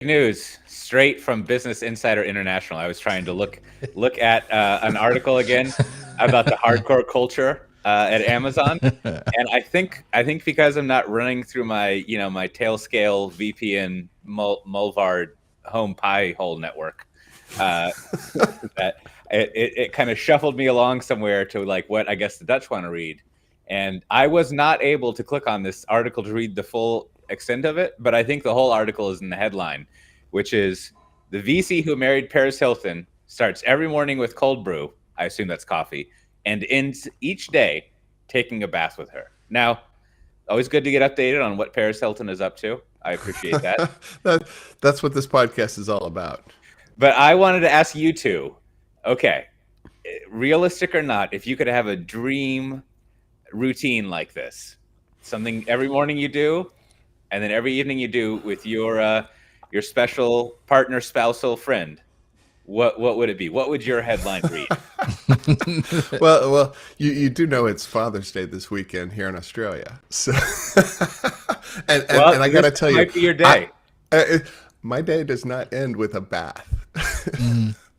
News straight from Business Insider International. I was trying to look at an article again about the hardcore culture at Amazon, and I think because I'm not running through my Tailscale VPN Mulvard home pie hole network, uh, that it kind of shuffled me along somewhere to like what I guess the Dutch want to read, and I was not able to click on this article to read the full extent of it, but I think the whole article is in the headline, which is the VC who married Paris Hilton starts every morning with cold brew. I assume that's coffee, and ends each day taking a bath with her. Now, always good to get updated on what Paris Hilton is up to. I appreciate that. that that's what this podcast is all about. But I wanted to ask you two, okay, realistic or not, if you could have a dream routine like this, something every morning you do, and then every evening you do with your special partner, spousal friend, what would it be? What would your headline read? Well, you do know it's Father's Day this weekend here in Australia, so and I got to tell you, might be your day. My day does not end with a bath.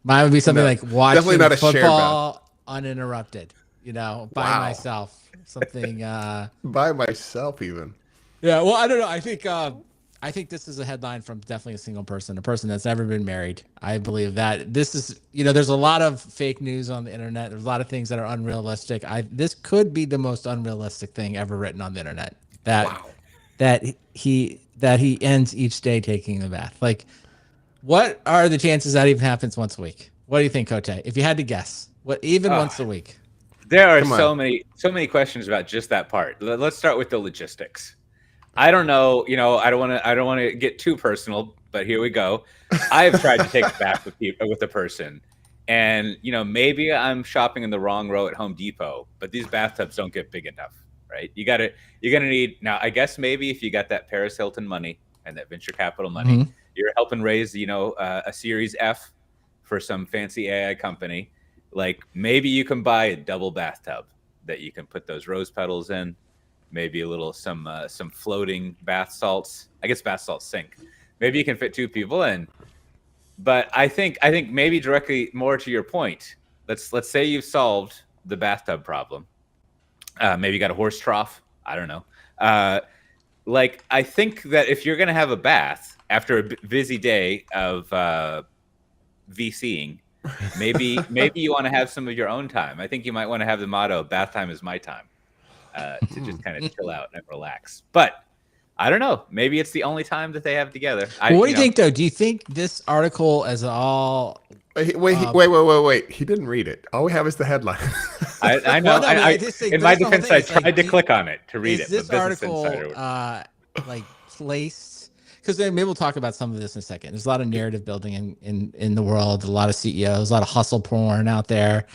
Mine would be something like watching not a shared football uninterrupted, by Wow. myself. Something. By myself, even. Yeah. Well, I don't know. I think this is a headline from definitely a single person, a person that's never been married. I believe that this is, there's a lot of fake news on the internet. There's a lot of things that are unrealistic. This could be the most unrealistic thing ever written on the internet. That he ends each day taking the bath. Like, what are the chances that even happens once a week? What do you think, Kote? If you had to guess, once a week? There are so many questions about just that part. Let's start with the logistics. I don't know, I don't want to get too personal, but here we go. I've tried to take a bath with a person, and maybe I'm shopping in the wrong row at Home Depot, but these bathtubs don't get big enough, right? You're gonna need, now I guess maybe if you got that Paris Hilton money and that venture capital money, you're helping raise a Series F for some fancy AI company. Like, maybe you can buy a double bathtub that you can put those rose petals in. Maybe a little some floating bath salts. I guess bath salts sink. Maybe you can fit two people in. But I think maybe directly more to your point. Let's say you've solved the bathtub problem. Maybe you got a horse trough. I don't know. I think that if you're gonna have a bath after a busy day of VCing, maybe you want to have some of your own time. I think you might want to have the motto "Bath time is my time." To just kind of chill out and relax. But I don't know. Maybe it's the only time that they have together. What do you think, though? Do you think this article is all... Wait. He didn't read it. All we have is the headline. I know. In my defense, I tried to click on it to read it. Is this article placed... Because maybe we'll talk about some of this in a second. There's a lot of narrative building in the world, a lot of CEOs, a lot of hustle porn out there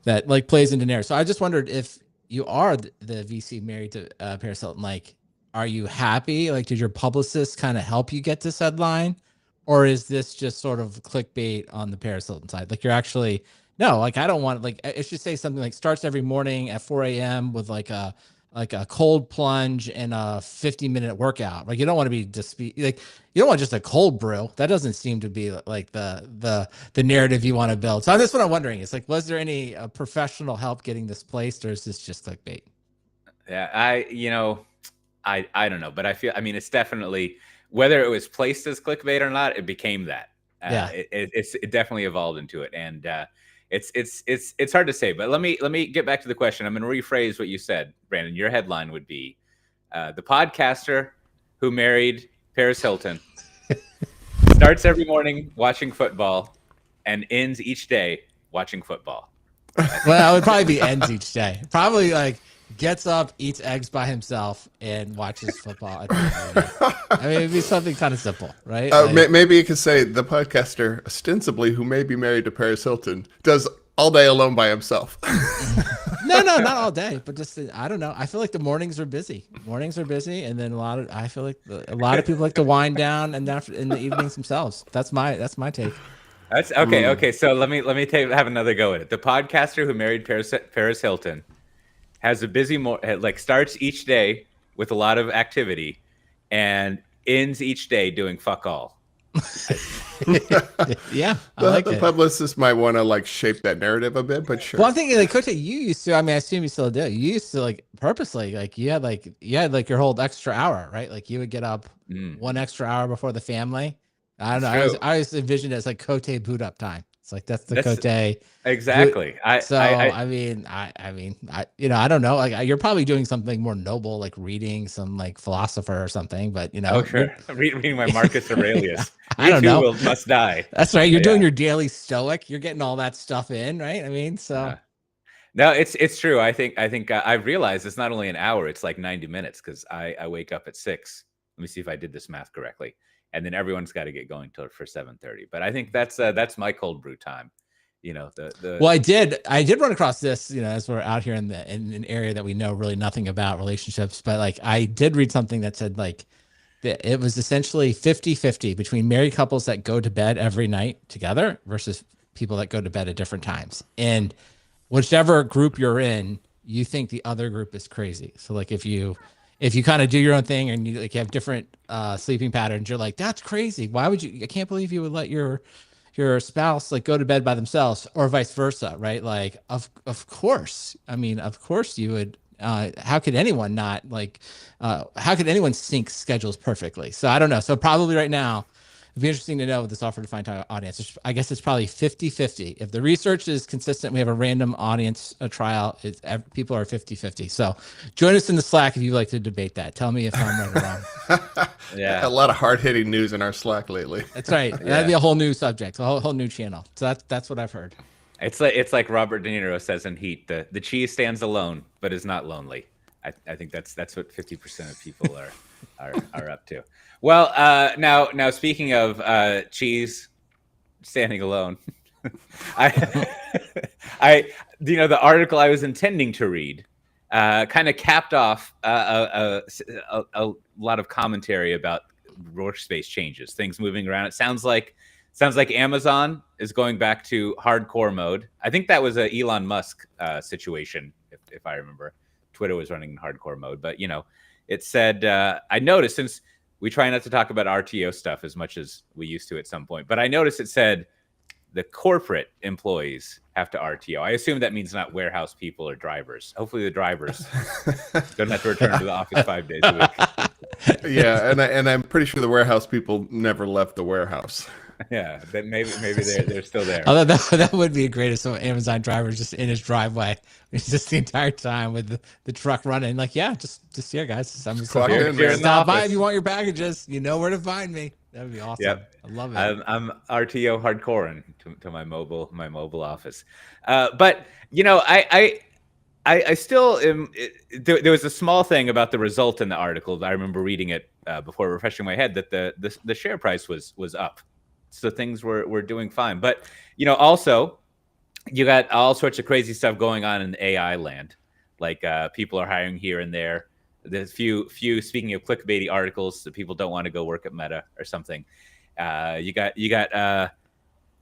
that plays into narrative. So I just wondered if you are the VC married to Paris Hilton, are you happy? Did your publicist kind of help you get this headline? Or is this just sort of clickbait on the Paris Hilton side? You're actually, no, I don't want, it should say something starts every morning at 4 a.m. with a cold plunge and a 50-minute workout. You don't want to be you don't want just a cold brew. That doesn't seem to be the narrative you want to build. So that's what I'm wondering. Is was there any professional help getting this placed, or is this just clickbait? Yeah, I don't know, but it's definitely, whether it was placed as clickbait or not, it became that. It definitely evolved into it, and it's hard to say. But let me get back to the question. I'm going to rephrase what you said, Brandon. Your headline would be the podcaster who married Paris Hilton starts every morning watching football and ends each day watching football. Well, it would probably be ends each day. Probably gets up, eats eggs by himself, and watches football. It'd be something kind of simple, right? Maybe you could say the podcaster, ostensibly who may be married to Paris Hilton, does all day alone by himself. No, not all day, but just I don't know. I feel like the mornings are busy. And then I feel like a lot of people like to wind down and in the evenings themselves. That's my take. That's okay. Okay, so let me have another go at it. The podcaster who married Paris Hilton has a busy starts each day with a lot of activity and ends each day doing fuck all. Yeah, I like The it. publicist might want to like shape that narrative a bit, but sure. Well, I'm thinking like Cote, you used to. I mean, I assume you still do. You used to like purposely, like you had like your whole extra hour, right? Like you would get up Mm, one extra hour before the family. I don't it's know. true. I always envisioned it as like Cote boot up time. It's like that's the That's Cote boot. exactly. So I don't know. Like you're probably doing something more noble, like reading some like philosopher or something. But Oh, you're sure. Reading my Marcus Aurelius. I You don't too know. will must die. That's right. You're doing Yeah. your daily stoic. You're getting all that stuff in, right? I mean, so. Uh, no, it's true. I think I've realized it's not only an hour; it's like 90 minutes because I wake up at 6. Let me see if I did this math correctly, and then everyone's got to get going till for 7:30. But I think that's my cold brew time. Well, I did run across this, as we're out here in an area that we know really nothing about relationships, but like I did read something that said like that it was essentially 50-50 between married couples that go to bed every night together versus people that go to bed at different times. And whichever group you're in, you think the other group is crazy. So like if you kind of do your own thing and you like have different sleeping patterns, you're like, that's crazy. Why would you? I can't believe you would let your spouse like go to bed by themselves, or vice versa, right? Like of course. I mean, of course you would. How could anyone not like? How could anyone sync schedules perfectly? So I don't know. So probably right now, it'd be interesting to know with the software defined audience. I guess it's probably 50-50. If the research is consistent, we have a random audience trial. People are 50-50. So join us in the Slack if you'd like to debate that. Tell me if I'm right or wrong. Yeah. A lot of hard hitting news in our Slack lately. That's right. That'd be a whole new subject, a whole new channel. So that's what I've heard. It's like Robert De Niro says in Heat: the cheese stands alone, but is not lonely. I think that's what 50% of people are up to. Well, now speaking of cheese standing alone, I the article I was intending to read kind of capped off a lot of commentary about workspace changes, things moving around. It sounds like Amazon is going back to hardcore mode. I think that was a Elon Musk situation, if I remember. Twitter was running in hardcore mode, but it said I noticed, since we try not to talk about RTO stuff as much as we used to at some point, but I noticed it said the corporate employees have to RTO. I assume that means not warehouse people or drivers. Hopefully the drivers don't have to return to the office 5 days a week. Yeah, and I'm pretty sure the warehouse people never left the warehouse. Yeah, that maybe they're still there. Although that would be great if some Amazon driver just in his driveway, just the entire time with the truck running. Like, yeah, just here, guys. I'm just Clock here. in, man. Stop by if you want your packages. You know where to find me. That would be awesome. Yep. I love it. I'm RTO hardcore to my mobile office, but I still am. There was a small thing about the result in the article. I remember reading it before refreshing my head that the share price was up, so things were doing fine. But also you got all sorts of crazy stuff going on in AI land, like people are hiring here and there. There's few speaking of clickbaity articles that people don't want to go work at Meta or something. You got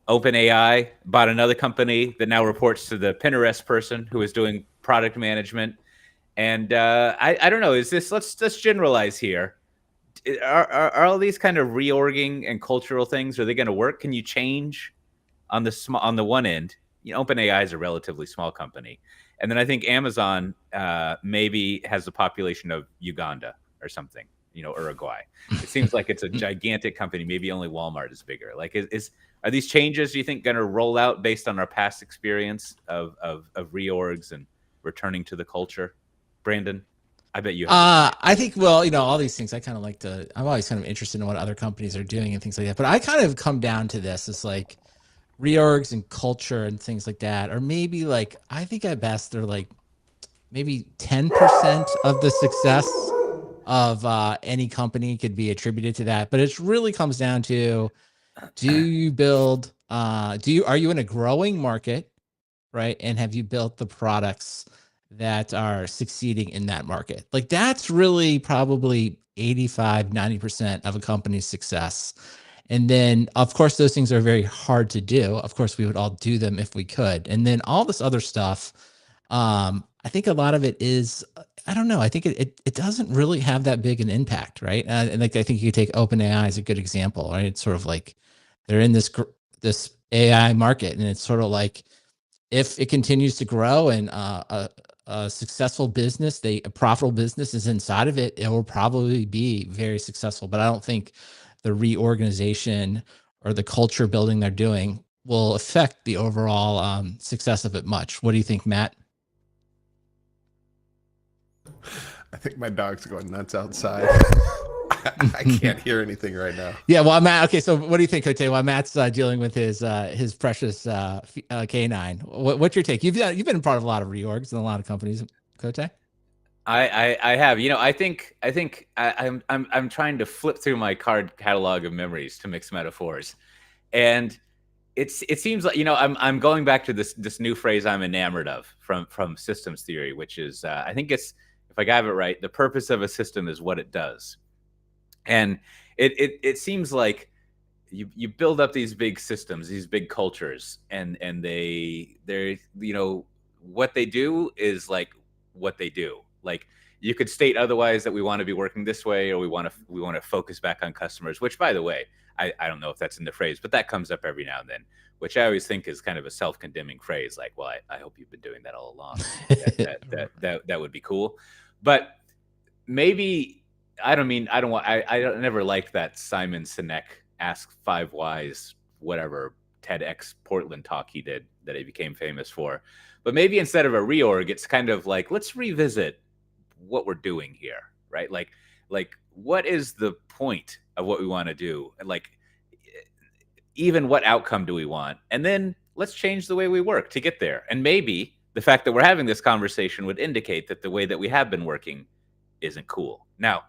OpenAI bought another company that now reports to the Pinterest person who is doing product management. And I don't know. Is this? Let's generalize here. Are all these kind of reorging and cultural things? Are they going to work? Can you change on the one end? OpenAI is a relatively small company, and then I think Amazon maybe has a population of Uganda or something. Uruguay. It seems like it's a gigantic company. Maybe only Walmart is bigger. Like, are these changes, do you think, going to roll out based on our past experience of reorgs and returning to the culture? Brandon, I bet you have. I think, well, all these things I kind of like I'm always kind of interested in what other companies are doing and things like that. But I kind of come down to this. It's like reorgs and culture and things like that. Or maybe like, I think at best they're like maybe 10% of the success of any company could be attributed to that. But it really comes down to, do you build, are you in a growing market, right? And have you built the products that are succeeding in that market? Like, that's really probably 85-90% of a company's success. And then, of course, those things are very hard to do. Of course, we would all do them if we could. And then all this other stuff, I think a lot of it is I don't know. I think it doesn't really have that big an impact, right? And like I think you could take OpenAI as a good example, right? It's sort of like they're in this AI market, and it's sort of like if it continues to grow and a successful business, a profitable business is inside of it, it will probably be very successful. But I don't think the reorganization or the culture building they're doing will affect the overall success of it much. What do you think, Matt? I think my dog's going nuts outside. I can't hear anything right now. Yeah, well, Matt. Okay, so what do you think, Cote? While Matt's dealing with his precious canine, what's your take? You've been part of a lot of reorgs in a lot of companies, Cote. I have. I'm trying to flip through my card catalog of memories to mix metaphors, and it seems like I'm going back to this new phrase I'm enamored of from systems theory, which is I think it's, if I got it right, the purpose of a system is what it does. And it seems like you build up these big systems, these big cultures, and they're what they do is like what they do. Like, you could state otherwise, that we want to be working this way, or we want to focus back on customers, which, by the way, I don't know if that's in the phrase, but that comes up every now and then, which I always think is kind of a self-condemning phrase. Like, well, I hope you've been doing that all along. That would be cool. But maybe, I never liked that Simon Sinek Ask Five Whys, whatever TEDx Portland talk he did that he became famous for. But maybe instead of a reorg, it's kind of like, let's revisit what we're doing here, right? Like what is the point of what we want to do? And like, even what outcome do we want? And then let's change the way we work to get there. And maybe the fact that we're having this conversation would indicate that the way that we have been working isn't cool. Now,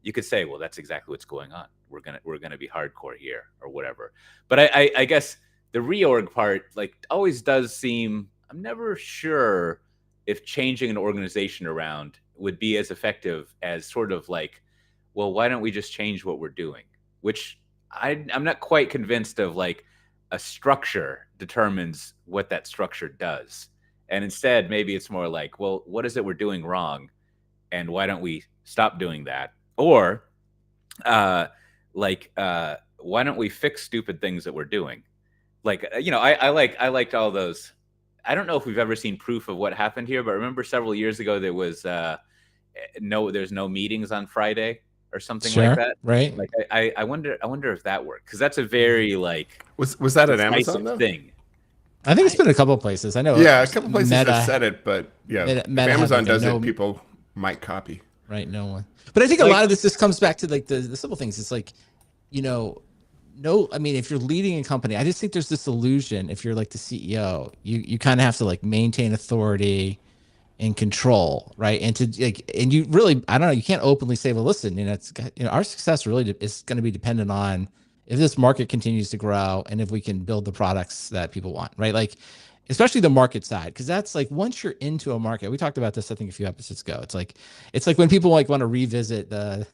you could say, well, that's exactly what's going on. We're gonna be hardcore here, or whatever. But I guess the reorg part, like, always does seem, I'm never sure if changing an organization around would be as effective as sort of like, well, why don't we just change what we're doing? Which I'm not quite convinced of, like, a structure determines what that structure does. And instead, maybe it's more like, well, what is it we're doing wrong? And why don't we stop doing that? Or why don't we fix stupid things that we're doing? Like, I liked all those. I don't know if we've ever seen proof of what happened here, but remember several years ago, there was there's no meetings on Friday or something like that. Right. Like, I wonder if that worked, because that's a very, like, Was that an Amazon though? thing. I think it's been a couple of places. I know. Yeah, a couple places have said it, but yeah, Meta if Amazon does no, it, people might copy. Right, no one. But I think a lot of this just comes back to, like, the simple things. It's like, I mean, if you're leading a company, I just think there's this illusion. If you're like the CEO, you kind of have to, like, maintain authority and control, right? And you really, I don't know, you can't openly say, well, listen, our success really is going to be dependent on if this market continues to grow and if we can build the products that people want, right? Like, especially the market side, because that's like, once you're into a market, we talked about this, I think, a few episodes ago. It's like when people, like, want to revisit the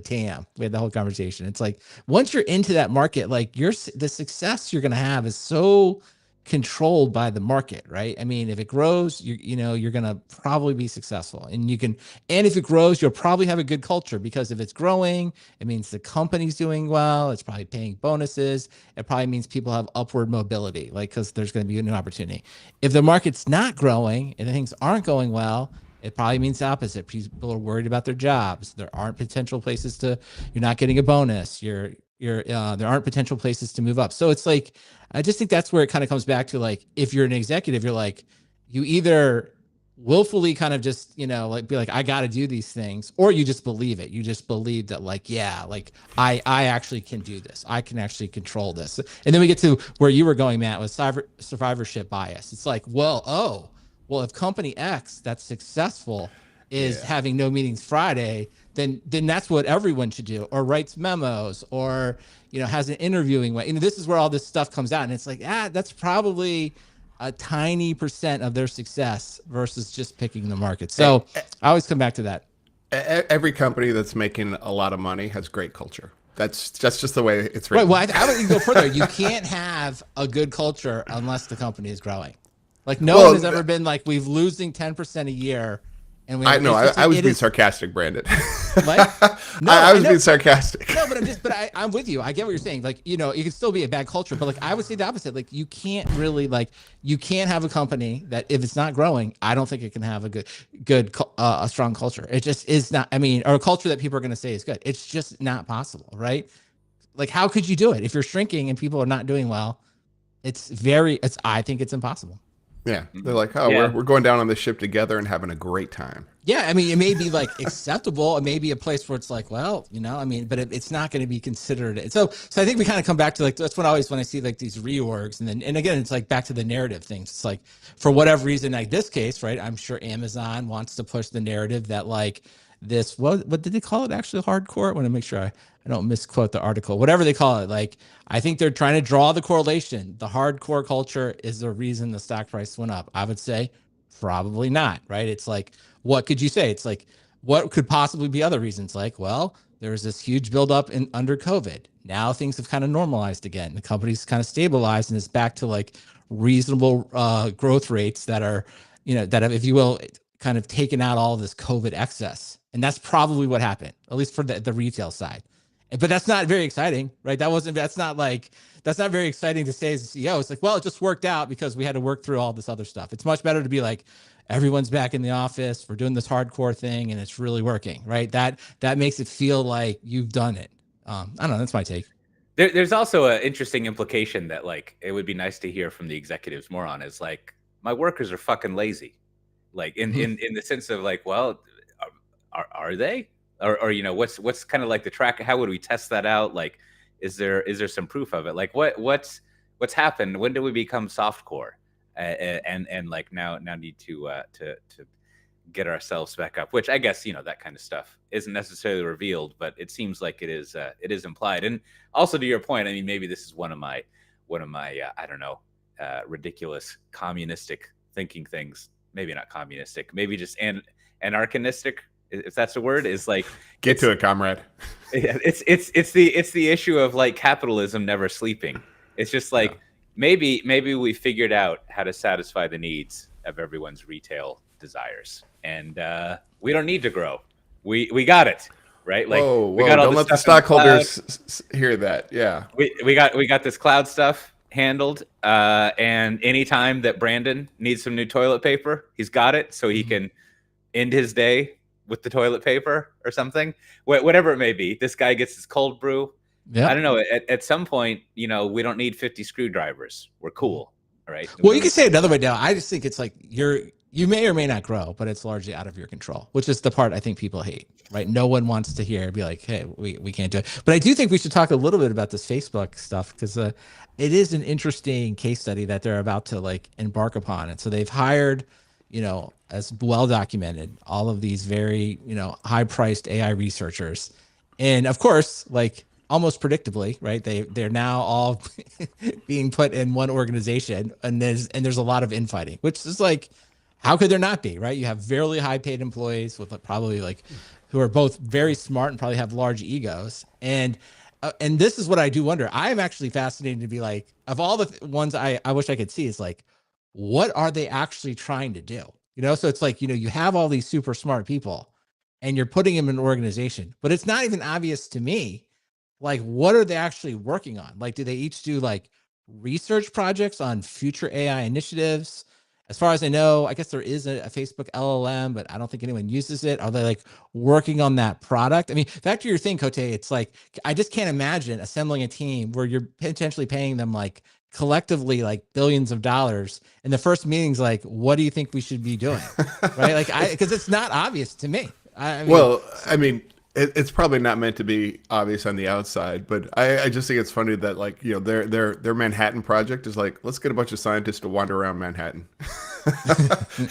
TAM. We had the whole conversation. It's like, once you're into that market, like, the success you're going to have is so controlled by the market, right? I mean, if it grows, you're going to probably be successful, and if it grows, you'll probably have a good culture, because if it's growing, it means the company's doing well. It's probably paying bonuses. It probably means people have upward mobility, like, because there's going to be a new opportunity. If the market's not growing and things aren't going well, it probably means the opposite. People are worried about their jobs. There aren't potential places you're not getting a bonus. There aren't potential places to move up. So it's like, I just think that's where it kind of comes back to, like, if you're an executive, you're like, you either willfully kind of just, be like, I got to do these things, or you just believe it. You just believe that, like, yeah, like, I actually can do this. I can actually control this. And then we get to where you were going, Matt, with survivorship bias. It's like, well, if company X that's successful is having no meetings Friday, then that's what everyone should do, or writes memos, or has an interviewing way. This is where all this stuff comes out, and it's like, that's probably a tiny % of their success versus just picking the market. So I always come back to that. Every company that's making a lot of money has great culture. That's just the way it's written. Right. Well, I would even go further. You can't have a good culture unless the company is growing. Like, no one has ever been like, we've losing 10% a year, And we I have, know. it's just I like, was it being is sarcastic, Brandon. like, no, I was know. being sarcastic. No, but I'm with you. I get what you're saying. Like, you know, it can still be a bad culture, but like I would say the opposite. Like, you can't really like you can't have a company that if it's not growing, I don't think it can have a strong culture. It just is not. I mean, or a culture that people are going to say is good. It's just not possible, right? Like, how could you do it if you're shrinking and people are not doing well? I think it's impossible. Yeah, they're like, oh, Yeah. we're going down on this ship together and having a great time. Yeah, I mean, it may be like acceptable. It may be a place where it's like, well, you know, I mean, but it's not going to be considered. So I think we kind of come back to like that's when I see like these reorgs, and again, it's like back to the narrative things. It's like for whatever reason, like this case, right? I'm sure Amazon wants to push the narrative that like this what did they call it actually hardcore? I want to make sure I don't misquote the article. Whatever they call it, like I think they're trying to draw the correlation. The hardcore culture is the reason the stock price went up. I would say probably not, right? It's like, what could you say? It's like, what could possibly be other reasons? Like, well, there was this huge buildup under COVID. Now things have kind of normalized again. The company's kind of stabilized and it's back to like reasonable growth rates that are, you know, that have, if you will, kind of taken out all this COVID excess. And that's probably what happened, at least for the retail side. But that's not very exciting, right? That's not very exciting to say as a CEO. It's like, well, it just worked out because we had to work through all this other stuff. It's much better to be like, everyone's back in the office. We're doing this hardcore thing and it's really working, right? That makes it feel like you've done it. I don't know. That's my take. There's also an interesting implication that like it would be nice to hear from the executives more on is like my workers are fucking lazy, like in the sense of like, well, are they? Or you know, what's kind of like the track? How would we test that out? Like, is there some proof of it? Like, what's happened? When do we become softcore? And like now need to get ourselves back up. Which I guess, you know, that kind of stuff isn't necessarily revealed, but it seems like it is implied. And also to your point, I mean, maybe this is one of my I don't know, ridiculous communistic thinking things. Maybe not communistic. Maybe just anarchinistic, if that's a word, is like Get to it, comrade. It's the issue of like capitalism never sleeping. It's just like maybe we figured out how to satisfy the needs of everyone's retail desires, and we don't need to grow. We got it, right? Like Whoa, we got all don't let the stockholders hear that. Yeah, we got this cloud stuff handled, and anytime that Brandon needs some new toilet paper, he's got it, so he can end his day with the toilet paper or something, whatever it may be. This guy gets his cold brew. Yeah. I don't know. At some point, you know, we don't need 50 screwdrivers. We're cool. All right. Well, you can say it another way now. I just think it's like you may or may not grow, but it's largely out of your control, which is the part I think people hate, right? No one wants to hear, be like, hey, we can't do it. But I do think we should talk a little bit about this Facebook stuff because it is an interesting case study that they're about to like embark upon. And so they've hired, you know, as well documented, all of these very, you know, high priced AI researchers. And of course, like almost predictably, right? They're now all being put in one organization, and there's a lot of infighting, which is like, how could there not be, right? You have very high paid employees with probably like who are both very smart and probably have large egos. And this is what I do wonder. I am actually fascinated to be like, of all the ones I wish I could see is like, what are they actually trying to do? You know, so it's like, you know, you have all these super smart people and you're putting them in an organization, but it's not even obvious to me, like, what are they actually working on? Like, do they each do like research projects on future AI initiatives? As far as I know, I guess there is a Facebook LLM, but I don't think anyone uses it. Are they like working on that product? I mean, back to your thing, Cote, it's like, I just can't imagine assembling a team where you're potentially paying them like collectively like billions of dollars. And the first meeting's like, what do you think we should be doing? Right? Like, because it's not obvious to me. I mean, it's probably not meant to be obvious on the outside, but I just think it's funny that, like, you know, their Manhattan project is like, let's get a bunch of scientists to wander around Manhattan.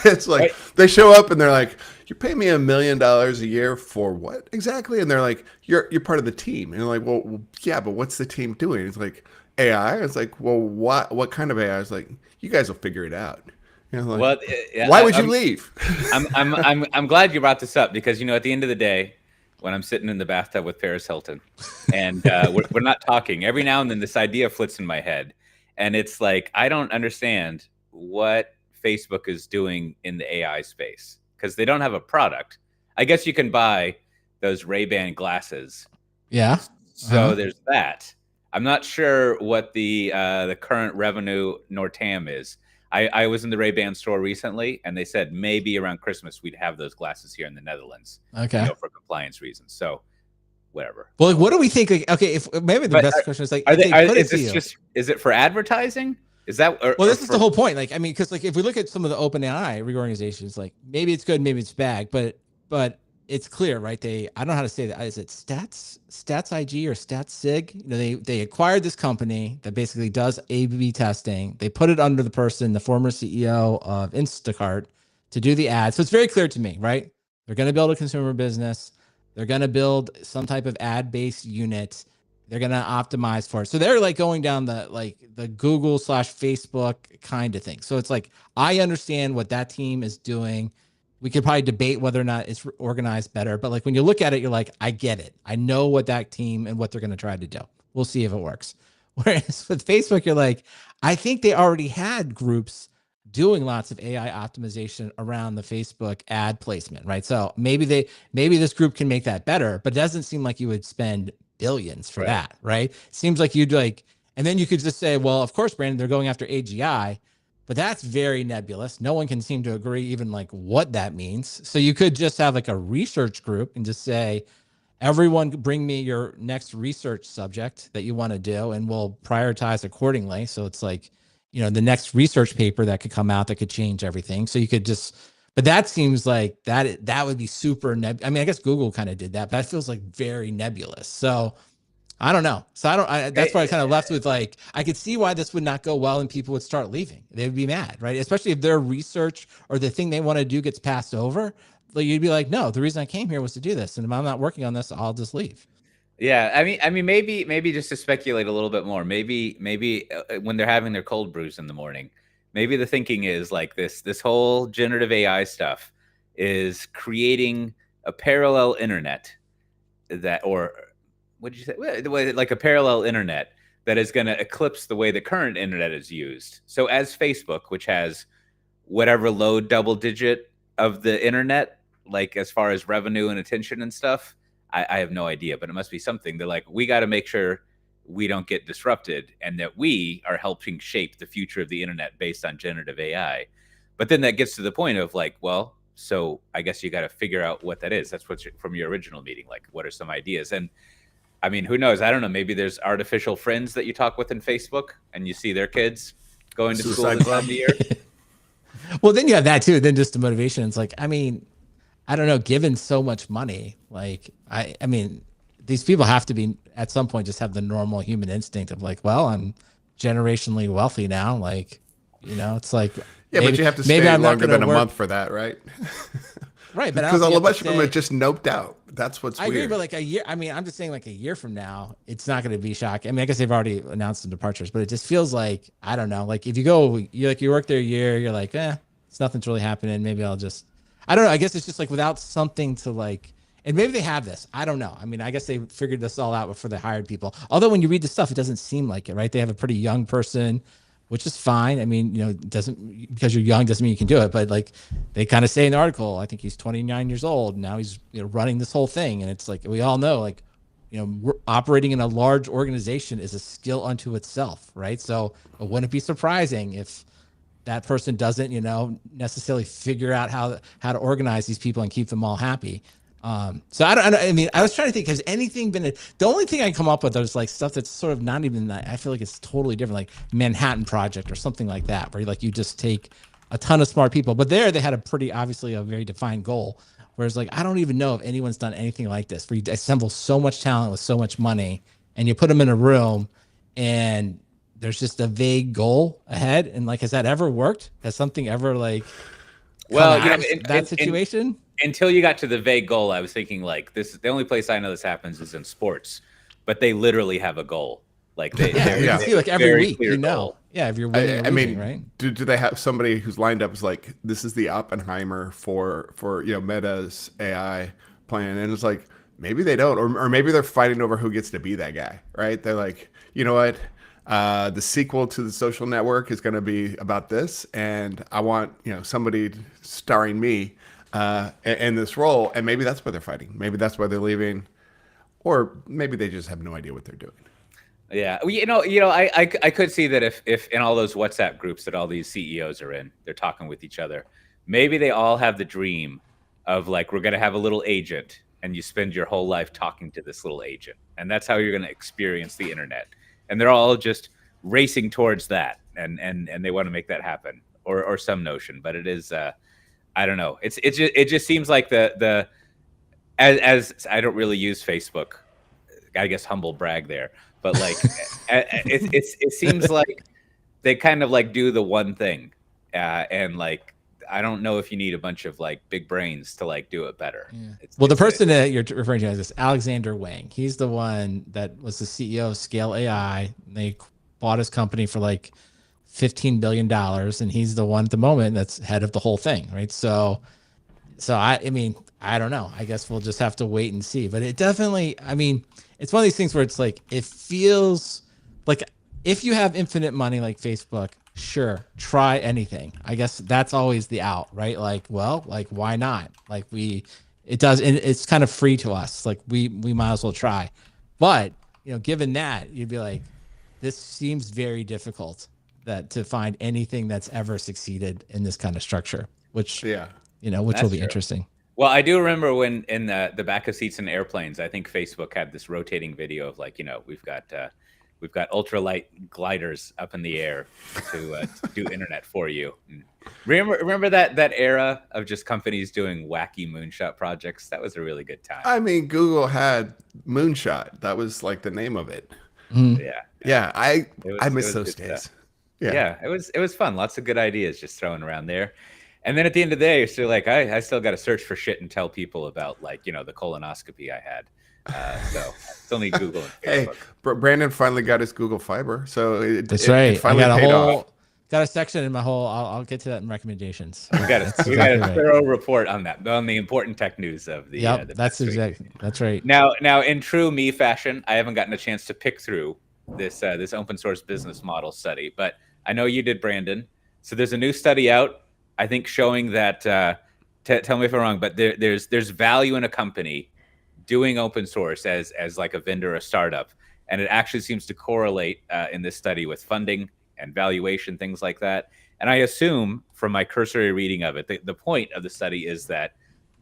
It's like they show up and they're like, you're paying me $1 million a year for what exactly? And they're like, you're part of the team. And they're like, well, yeah, but what's the team doing? It's like AI. It's like, well, what kind of AI? It's like, you guys will figure it out. You know, like, well, why would you leave? I'm glad you brought this up because, you know, at the end of the day, when I'm sitting in the bathtub with Paris Hilton and we're not talking, every now and then this idea flits in my head. And it's like, I don't understand what Facebook is doing in the AI space. because they don't have a product. I guess you can buy those Ray-Ban glasses. Yeah. So there's that. I'm not sure what the current revenue nor TAM is. I was in the Ray-Ban store recently, and they said maybe around Christmas we'd have those glasses here in the Netherlands. Okay. For compliance reasons. So whatever. Well, like, what do we think? Like, okay, if maybe the best question is like, is it for advertising? Is that well? This is the whole point. Like, I mean, because like if we look at some of the OpenAI reorganizations, like maybe it's good, maybe it's bad, but it's clear, right? I don't know how to say that. Is it Stats IG or Stats Sig? You know, they acquired this company that basically does A/B testing. They put it under the person, the former CEO of Instacart, to do the ads. So it's very clear to me, right? They're going to build a consumer business. They're going to build some type of ad-based unit. They're going to optimize for it. So they're like going down the Google/Facebook kind of thing. So it's like, I understand what that team is doing. We could probably debate whether or not it's organized better, but like when you look at it, you're like, I get it. I know what that team and what they're going to try to do. We'll see if it works. Whereas with Facebook, you're like, I think they already had groups doing lots of AI optimization around the Facebook ad placement, right? So maybe this group can make that better, but it doesn't seem like you would spend billions for that, right? Seems like you'd like, and then you could just say, well, of course, Brandon, they're going after AGI. But that's very nebulous. No one can seem to agree even like what that means. So you could just have like a research group and just say, everyone bring me your next research subject that you want to do, and we'll prioritize accordingly. So it's like, you know, the next research paper that could come out that could change everything. So you could just, but that seems like that would be super I mean, I guess Google kind of did that, but that feels like very nebulous. So I don't know. So that's why I kind of left with like, I could see why this would not go well and people would start leaving. They would be mad, right? Especially if their research or the thing they want to do gets passed over. Like you'd be like, no, the reason I came here was to do this. And if I'm not working on this, I'll just leave. Yeah. I mean, maybe just to speculate a little bit more, maybe when they're having their cold brews in the morning, maybe the thinking is like this whole generative AI stuff is creating a parallel internet or what did you say? Like a parallel internet that is going to eclipse the way the current internet is used. So as Facebook, which has whatever low double digit of the internet, like as far as revenue and attention and stuff, I have no idea, but it must be something. They're like, we got to make sure we don't get disrupted and that we are helping shape the future of the internet based on generative AI. But then that gets to the point of like, well, so I guess you got to figure out what that is. That's what's from your original meeting. Like, what are some ideas? And I mean, who knows? I don't know. Maybe there's artificial friends that you talk with in Facebook and you see their kids going to school this time of year. Well, then you have that too. Then just the motivation. It's like, I mean, I don't know, given so much money, like, I mean, these people have to be at some point just have the normal human instinct of like, well, I'm generationally wealthy now. Like, you know, it's like, yeah, but you have to stay longer than a month for that, right? Right, but because a bunch of them are just noped out. That's what's weird. I agree, but like a year. I mean, I'm just saying, like a year from now, it's not going to be shocking. I mean, I guess they've already announced some departures, but it just feels like, I don't know. Like if you work there a year, you're like, it's nothing's really happening. Maybe I'll just, I don't know. I guess it's just like without something to like, and maybe they have this. I don't know. I mean, I guess they figured this all out before they hired people. Although when you read the stuff, it doesn't seem like it, right? They have a pretty young person, which is fine. I mean, you know, doesn't because you're young doesn't mean you can do it. But like they kind of say in the article, I think he's 29 years old. Now he's running this whole thing. And it's like, we all know, like, operating in a large organization is a skill unto itself, right? So it wouldn't be surprising if that person doesn't, necessarily figure out how to organize these people and keep them all happy. So I mean, I was trying to think, has anything been, the only thing I come up with is like stuff that's sort of not even that, I feel like it's totally different, like Manhattan Project or something like that, where you just take a ton of smart people, but there they had obviously a very defined goal. Whereas like, I don't even know if anyone's done anything like this, where you assemble so much talent with so much money and you put them in a room and there's just a vague goal ahead. And like, has that ever worked? Has something ever like, that situation? Until you got to the vague goal, I was thinking like the only place I know this happens is in sports, but they literally have a goal. Like they see like every week, if you're winning, I mean, right? Do they have somebody who's lined up as like, this is the Oppenheimer for Meta's AI plan? And it's like, maybe they don't, or maybe they're fighting over who gets to be that guy, right? They're like, you know what? The sequel to The Social Network is going to be about this, and I want somebody starring me. in this role, and maybe that's why they're fighting. Maybe that's why they're leaving, or maybe they just have no idea what they're doing. Yeah, well, I could see that if in all those WhatsApp groups that all these CEOs are in, they're talking with each other. Maybe they all have the dream of like we're gonna have a little agent, and you spend your whole life talking to this little agent, and that's how you're gonna experience the internet. And they're all just racing towards that, and they want to make that happen, or some notion. But it is, I don't know. It just seems like the as I don't really use Facebook. I guess humble brag there, but like it seems like they kind of like do the one thing, and like I don't know if you need a bunch of like big brains to like do it better. Yeah. It's, Well, the it's a- person that you're referring to is this Alexander Wang. He's the one that was the CEO of Scale AI. They bought his company for like $15 billion, and he's the one at the moment that's head of the whole thing, right? So I mean, I don't know. I guess we'll just have to wait and see. But it definitely, I mean, it's one of these things where it's like it feels like if you have infinite money like Facebook, sure, try anything. I guess that's always the out, right? Like, well, like why not? Like it does, and it's kind of free to us. Like we might as well try. But given that, you'd be like, this seems very difficult that to find anything that's ever succeeded in this kind of structure, which Yeah. which will That's be true. interesting. Well, I do remember when in the back of seats in airplanes, I think Facebook had this rotating video of like, we've got ultralight gliders up in the air to do internet for you. And remember that era of just companies doing wacky moonshot projects? That was a really good time. I mean, Google had Moonshot. That was like the name of it. Mhm. Yeah, I miss was those good days. stuff. Yeah. Yeah, it was fun. Lots of good ideas just thrown around there. And then at the end of the day, you're still like, I still got to search for shit and tell people about like, the colonoscopy I had. So it's only Google and Hey, Facebook. Brandon finally got his Google Fiber, so That's right. It finally I got a paid whole off. got a section in my whole. I'll get to that in recommendations. We got That's a exactly right. thorough report on that, on the important tech news of the. Yep, the that's past week. exactly. That's right. Now, in true me fashion, I haven't gotten a chance to pick through this open source business model study, but I know you did, Brandon. So there's a new study out, I think, showing that. Tell me if I'm wrong, but there's value in a company doing open source as like a vendor or a startup, and it actually seems to correlate in this study with funding and valuation, things like that. And I assume from my cursory reading of it, the point of the study is that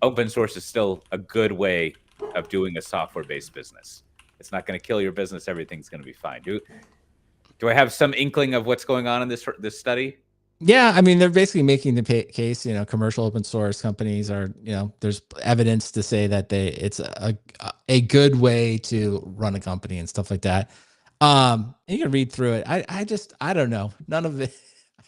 open source is still a good way of doing a software-based business. It's not going to kill your business. Everything's going to be fine. Do I have some inkling of what's going on in this study? Yeah, I mean, they're basically making the case. Commercial open source companies are. There's evidence to say that it's a good way to run a company and stuff like that. And you can read through it. I don't know. None of it.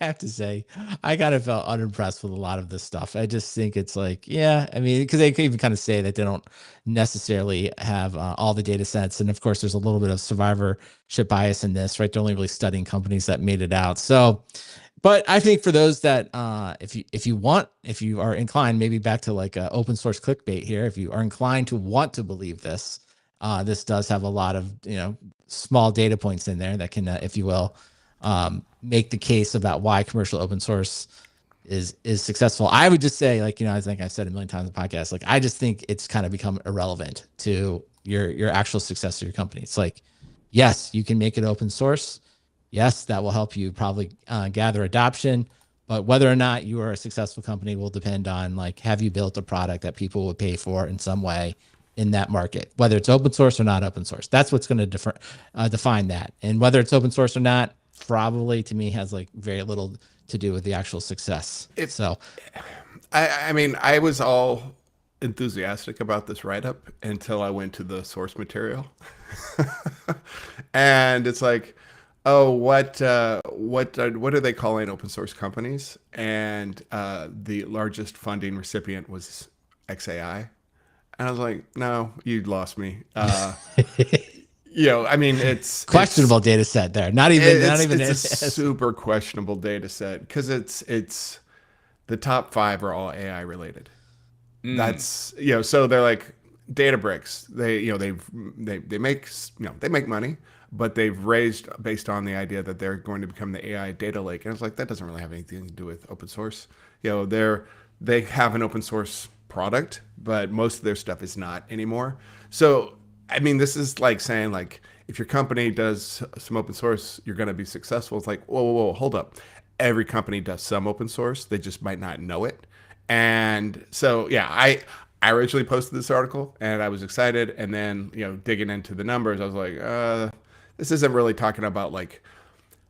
I have to say, I kind of felt unimpressed with a lot of this stuff. I just think it's like, yeah, I mean, because they could even kind of say that they don't necessarily have all the data sets. And of course, there's a little bit of survivorship bias in this, right? They're only really studying companies that made it out. So, but I think for those that, if you are inclined, maybe back to like open source clickbait here, if you are inclined to want to believe this, this does have a lot of, small data points in there that can, if you will, make the case about why commercial open source is successful. I would just say, like, I think I've said a million times in the podcast, like, I just think it's kind of become irrelevant to your actual success of your company. It's like, yes, you can make it open source. Yes, that will help you probably gather adoption, but whether or not you are a successful company will depend on, like, have you built a product that people would pay for in some way in that market, whether it's open source or not open source. That's what's going to define that. And whether it's open source or not, probably to me has like very little to do with the actual success. I mean, I was all enthusiastic about this write-up until I went to the source material. And it's like, oh, what are they calling open source companies? And the largest funding recipient was XAI. And I was like, no, you lost me. I mean, it's questionable data set there. Not even it's a super questionable data set because it's the top 5 are all AI related. That's so they're like Databricks. They make money, but they've raised based on the idea that they're going to become the AI data lake. And it's like that doesn't really have anything to do with open source. They're they have an open source product, but most of their stuff is not anymore. So, I mean, this is like saying like if your company does some open source, you're going to be successful. It's like, whoa, hold up. Every company does some open source. They just might not know it. And so, yeah, I originally posted this article and I was excited. And then, digging into the numbers, I was like, this isn't really talking about like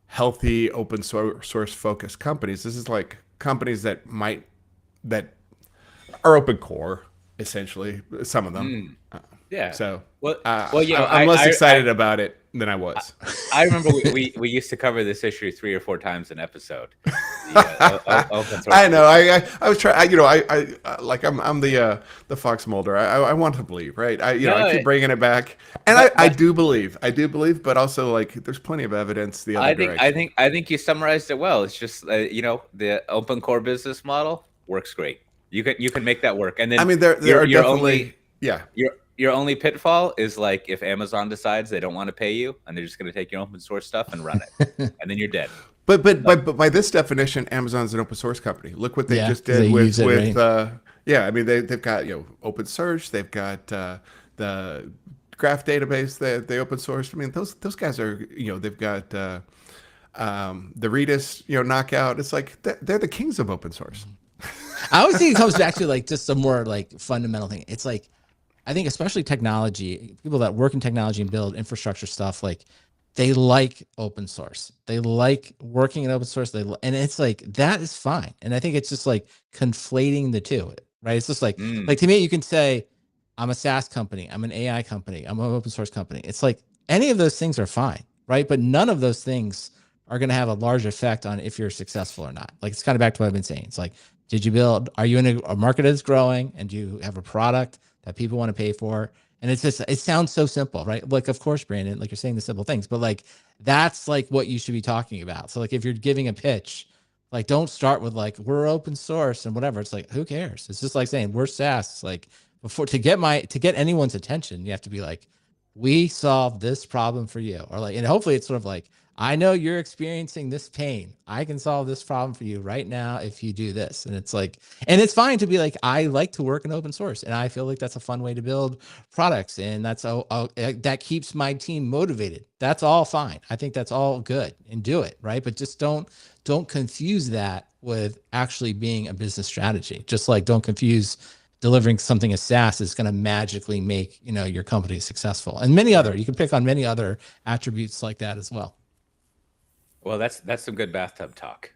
healthy open source focused companies. This is like companies that are open core, essentially, some of them. Yeah. So well, I'm less excited about it than I was. I remember we used to cover this issue 3 or 4 times an episode. Open source. I know. I was trying. I'm the Fox Mulder. I want to believe, right? I keep bringing it back, and I do believe, but also like there's plenty of evidence the other direction. I think you summarized it well. It's just the open core business model works great. You can make that work, and then I mean there are definitely Your only pitfall is like if Amazon decides they don't want to pay you and they're just going to take your open source stuff and run it, and then you're dead. But by this definition, Amazon's an open source company. Look what they just did with I mean they've got open search, they've got the graph database that they open sourced. I mean those guys are they've got the Redis knockout. It's like they're the kings of open source. I always think it comes back to like just a more like fundamental thing. It's like I think especially technology, people that work in technology and build infrastructure stuff, like they like open source. They like working in open source. And it's like, that is fine. And I think it's just like conflating the two, right? It's just like to me, you can say, I'm a SaaS company. I'm an AI company. I'm an open source company. It's like any of those things are fine, right? But none of those things are going to have a large effect on if you're successful or not. Like it's kind of back to what I've been saying. It's like, are you in a market that's growing and do you have a product that people want to pay for? And it's just, it sounds so simple, right? Like, of course, Brandon, like you're saying the simple things, but like, that's like what you should be talking about. So like, if you're giving a pitch, like, don't start with like, we're open source and whatever. It's like, who cares? It's just like saying we're SaaS. It's like to get anyone's attention, you have to be like, we solve this problem for you. Or like, and hopefully it's sort of like, I know you're experiencing this pain. I can solve this problem for you right now if you do this. And it's like, and it's fine to be like, I like to work in open source and I feel like that's a fun way to build products. And that's that keeps my team motivated. That's all fine. I think that's all good and do it. Right. But just don't confuse that with actually being a business strategy. Just like don't confuse delivering something as SaaS is going to magically make, your company successful. And you can pick on many other attributes like that as well. Well, that's some good bathtub talk.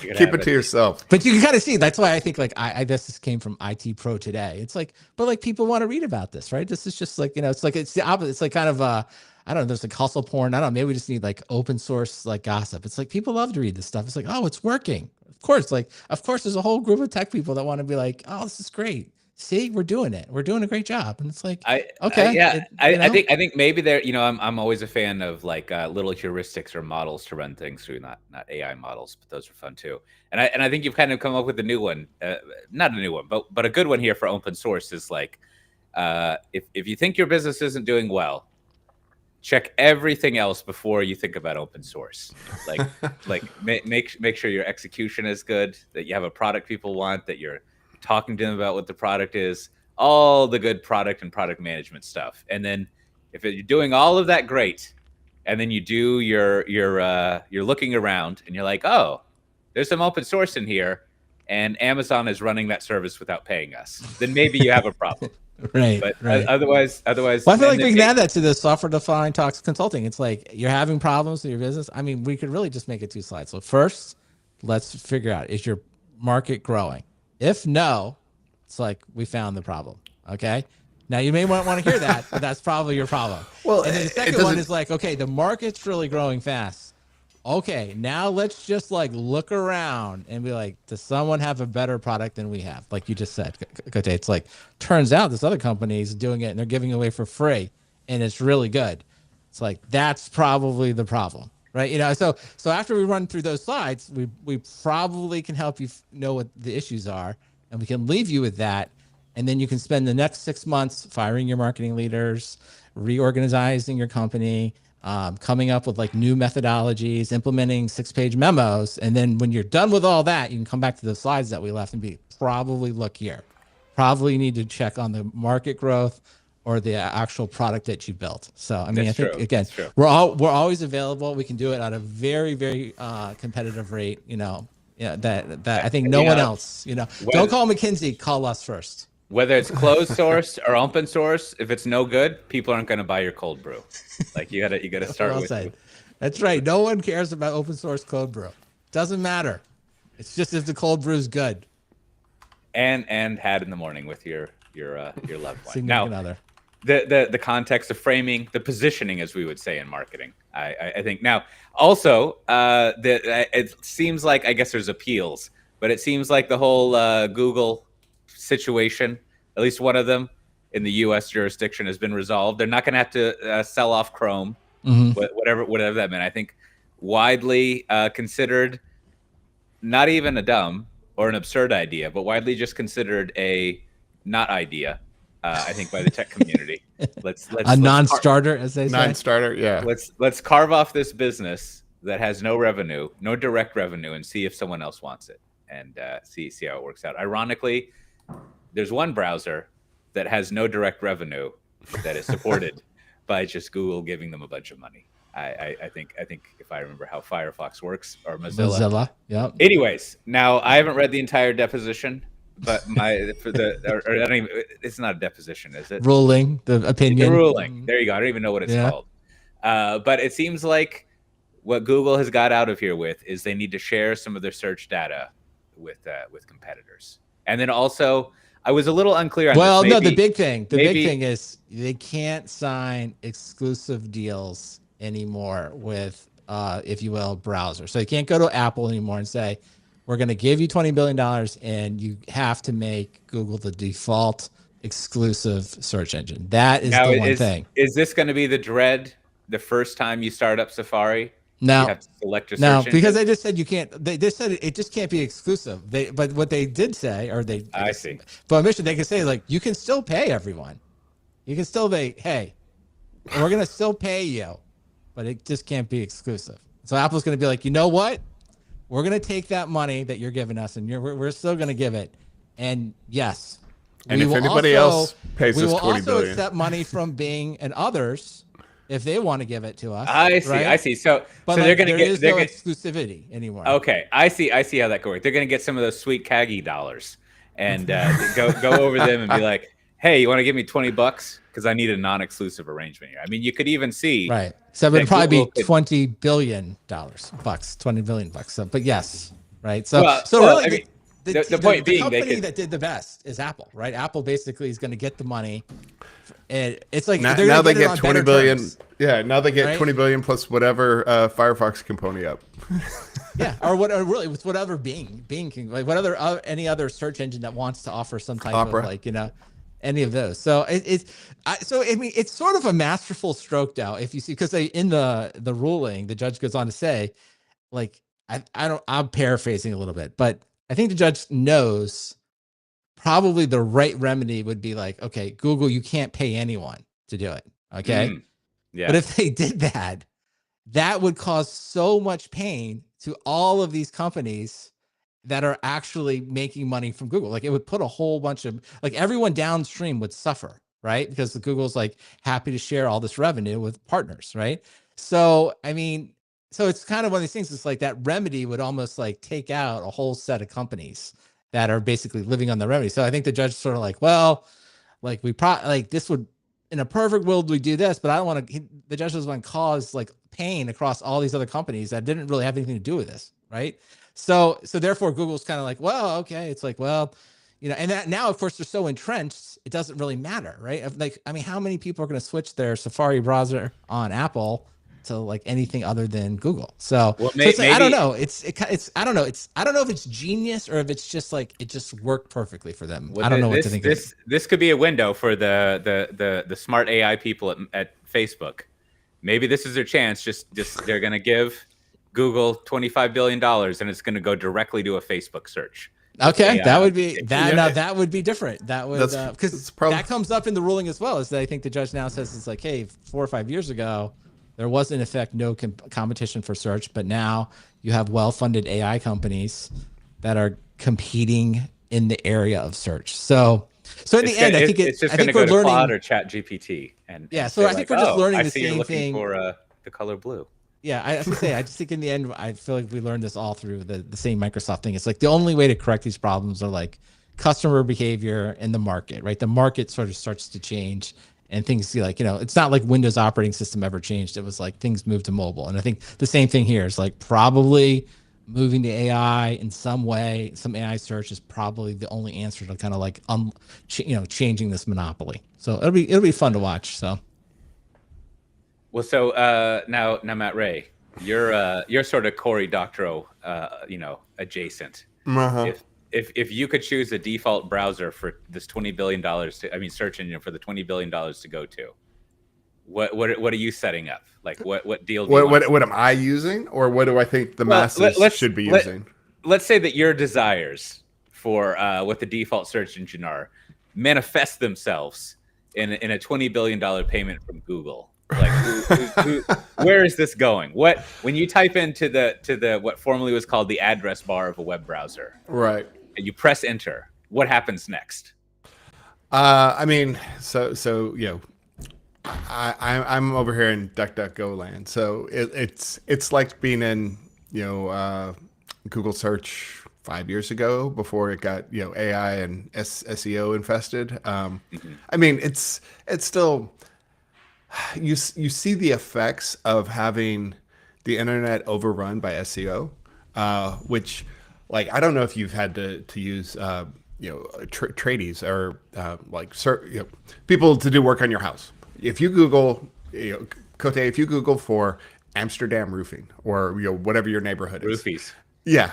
Keep it to yourself. But you can kind of see, that's why I think like this came from IT Pro Today. It's like, but like people want to read about this, right? This is just like, it's the opposite. It's like kind of I don't know, there's like hustle porn. I don't know, maybe we just need like open source like gossip. It's like people love to read this stuff. It's like, oh, it's working. Of course, there's a whole group of tech people that want to be like, oh, this is great. See, we're doing it. We're doing a great job. And it's like, I think maybe there, I'm always a fan of like little heuristics or models to run things through, not AI models, but those are fun too. And I think you've kind of come up with a new one, not a new one, but a good one here for open source is like, if you think your business isn't doing well, check everything else before you think about open source. Like make sure your execution is good, that you have a product people want, that you're talking to them about what the product is, all the good product and product management stuff. And then if you're doing all of that, great. And then you do you're looking around and you're like, oh, there's some open source in here and Amazon is running that service without paying us. Then maybe you have a problem. Right. But right. Otherwise. Well, I feel like we can add that to the software defined talks consulting. It's like you're having problems with your business. I mean, we could really just make it 2 slides. So first, let's figure out, is your market growing? If no, it's like we found the problem. Okay. Now you may want to hear that, but that's probably your problem. Well, and then the second one is like, okay, the market's really growing fast. Okay, now let's just like look around and be like, does someone have a better product than we have? Like you just said, it's like, turns out this other company is doing it and they're giving it away for free and it's really good. It's like, that's probably the problem. Right. So after we run through those slides, we probably can help you know what the issues are and we can leave you with that. And then you can spend the next 6 months firing your marketing leaders, reorganizing your company, coming up with like new methodologies, implementing 6-page memos. And then when you're done with all that, you can come back to the slides that we left and be probably look here. Probably need to check on the market growth or the actual product that you built. So, I mean, That's I think true. again, That's true. we're always available. We can do it at a very, very competitive rate. You know, yeah, that I think no one else. You know, don't call McKinsey. Call us first. Whether it's closed source or open source, if it's no good, people aren't going to buy your cold brew. Like you gotta start Well with. said. That's right. No one cares about open source cold brew. Doesn't matter. It's just if the cold brew is good. And had in the morning with your loved one. Now, other. The context, the framing, the positioning, as we would say in marketing. I think now also it seems like, I guess there's appeals, but it seems like the whole Google situation, at least one of them in the U.S. jurisdiction, has been resolved. They're not going to have to sell off Chrome, whatever that meant. I think widely considered not even a dumb or an absurd idea, but widely just considered a not idea. I think by the tech community. Let's non-starter, as they say. Non-starter, yeah. Let's carve off this business that has no revenue, no direct revenue, and see if someone else wants it, and see how it works out. Ironically, there's one browser that has no direct revenue that is supported by just Google giving them a bunch of money. I think if I remember how Firefox works, or Mozilla. Yep. Anyways, now I haven't read the entire deposition, but it's not a deposition, is it? Ruling, the opinion. The ruling. There you go. I don't even know what it's called. But it seems like what Google has got out of here with is they need to share some of their search data with competitors. And then also, I was a little unclear on this. Maybe, no, the big thing is they can't sign exclusive deals anymore with, if you will, browsers. So you can't go to Apple anymore and say, we're going to give you $20 billion and you have to make Google the default exclusive search engine. That is the one thing. Is this going to be the dread the first time you start up Safari? No, you have to select your search engine? Because they just said you can't. They just said it just can't be exclusive. But what they did say, or I see. But mission, they can say like you can still pay everyone. You can still pay. Hey, we're going to still pay you, but it just can't be exclusive. So Apple's going to be like, you know what? We're going to take that money that you're giving us, and we're still going to give it. And yes, and if anybody else pays us $20 billion, we will also accept money from Bing and others if they want to give it to us. I see. Right? I see. So they're going to get no exclusivity anymore. Okay, I see how that could work. They're going to get some of those sweet Kagi dollars and go over them and be like, "Hey, you want to give me $20 because I need a non-exclusive arrangement here." I mean, you could even see right. So it would probably be $20 billion, $20 billion. So, but yes, right. So really, I mean, the point being, the company that did the best is Apple, right? Apple basically is going to get the money. And it's like now they get 20 billion. Yeah, now they get 20 billion plus whatever Firefox can pony up. Yeah, or really with whatever Bing can, like whatever any other search engine that wants to offer some type of like any of those. So I mean it's sort of a masterful stroke now if you see, because in the ruling the judge goes on to say, like I'm paraphrasing a little bit, but I think the judge knows probably the right remedy would be like, okay, Google, you can't pay anyone to do it. Okay. Yeah. But if they did that, that would cause so much pain to all of these companies that are actually making money from Google. Like it would put a whole bunch of, like everyone downstream would suffer, right? Because the Google's like happy to share all this revenue with partners, right? So, I mean, so it's kind of one of these things. It's like that remedy would almost like take out a whole set of companies that are basically living on the revenue. So I think the judge sort of like, well, like this would, in a perfect world, we do this, but I don't want to, the judge doesn't want to cause like pain across all these other companies that didn't really have anything to do with this. Right. So therefore Google's kind of like, well, okay. It's like, well, and that now, of course, they're so entrenched, it doesn't really matter. Right. Like, I mean, how many people are going to switch their Safari browser on Apple to like anything other than Google? So, it's like, I don't know. I don't know. I don't know if it's genius or if it's just like it just worked perfectly for them. Well, I don't know what to think. This could be a window for the smart AI people at Facebook. Maybe this is their chance. Just they're going to give Google $25 billion and it's going to go directly to a Facebook search. Okay, that would be that. Now that would be different. That would because that comes up in the ruling as well. Is that I think the judge now says it's like, hey, 4 or 5 years ago, There was in effect no competition for search, but now you have well-funded AI companies that are competing in the area of search. So in the end, it's just I going to think go we're to Claude learning. or Chat GPT Yeah, and so say I think like, we're just oh, learning I the see you're same looking thing. for the color blue. Yeah, I was gonna say, I just think in the end, I feel like we learned this all through the same Microsoft thing. It's like the only way to correct these problems are like customer behavior and the market, right? The market sort of starts to change and things like, it's not like Windows operating system ever changed. It was like things moved to mobile. And I think the same thing here is like probably moving to AI in some way, some AI search is probably the only answer to kind of like, changing this monopoly. So it'll be fun to watch. So. Well, so now Matt Ray, you're sort of Cory Doctorow, adjacent. Uh-huh. If you could choose a default browser for this $20 billion search engine for the $20 billion to go to, what are you setting up? Like what deal do you want? What am I using, or what do I think the Well, masses should be using? Let's say that your desires for what the default search engine are manifest themselves in a $20 billion payment from Google. Like, where is this going? What when you type into the what formerly was called the address bar of a web browser, Right. and you press enter, what happens next? I mean, I'm over here in DuckDuckGo land, so it's like being in Google search 5 years ago before it got AI and SEO infested. I mean, it's still you see the effects of having the internet overrun by SEO, which, like, I don't know if you've had to use tradies or people to do work on your house. If you Google, Cote, if you Google for Amsterdam roofing or whatever your neighborhood is, Roofies. yeah,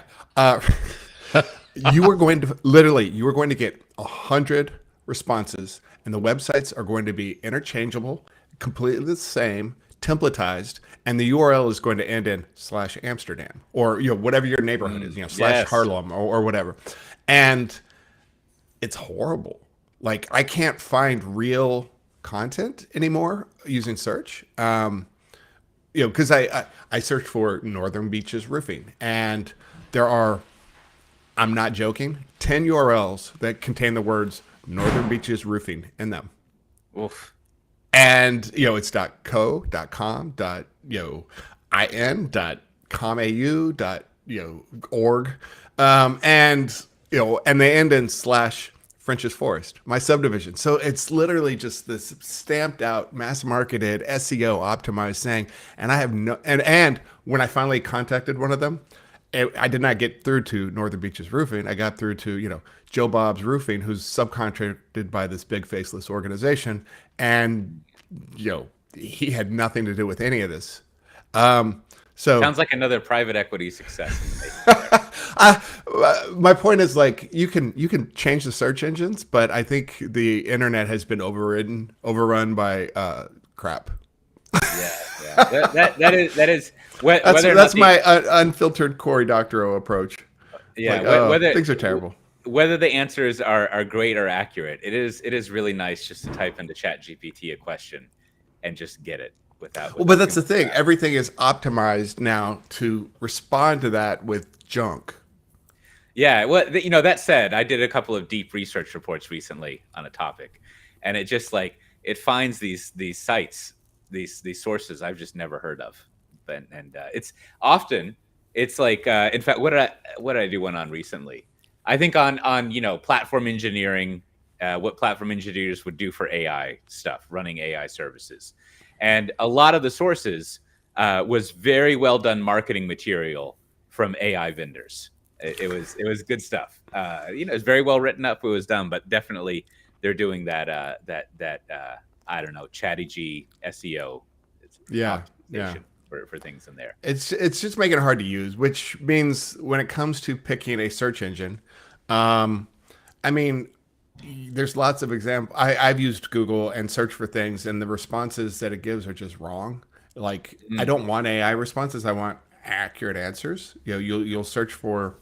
you are going to get 100 responses, and the websites are going to be interchangeable, completely the same, templatized, and the URL is going to end in /Amsterdam or whatever your neighborhood is, Yes. /Harlem or whatever, and it's horrible. Like, I can't find real content anymore using search. Because I searched for Northern Beaches roofing, and there are, I'm not joking, 10 URLs that contain the words Northern Beaches roofing in them. Oof. And it's .co, .com, .in, .com.au, .org, and they end in /French's Forest, my subdivision. So it's literally just this stamped out, mass marketed, SEO optimized thing. And I have and when I finally contacted one of them, I did not get through to Northern Beaches Roofing. I got through to, Joe Bob's Roofing, who's subcontracted by this big faceless organization. And, he had nothing to do with any of this. So Sounds like another private equity success in the making. my point is, like, you can change the search engines, but I think the internet has been overrun by crap. Yeah. That is That's my unfiltered Cory Doctorow approach. Yeah, like, whether things are terrible. Whether the answers are great or accurate, it is really nice just to type into Chat GPT a question and just get it without. Well, but that's the thing. Everything is optimized now to respond to that with junk. Yeah, well, that said, I did a couple of deep research reports recently on a topic, and it just it finds these sites, these sources I've just never heard of, and it's often like in fact, what did I do one on recently? I think on platform engineering, what platform engineers would do for AI stuff, running AI services, and a lot of the sources was very well done marketing material from AI vendors. It was good stuff. It was very well written up. It was done, but definitely they're doing that I don't know, Chatty G SEO. Yeah. For things in there. It's just making it hard to use, which means when it comes to picking a search engine, I mean, there's lots of examples. I've used Google and searched for things, and the responses that it gives are just wrong. Like, I don't want AI responses. I want accurate answers. You'll search for,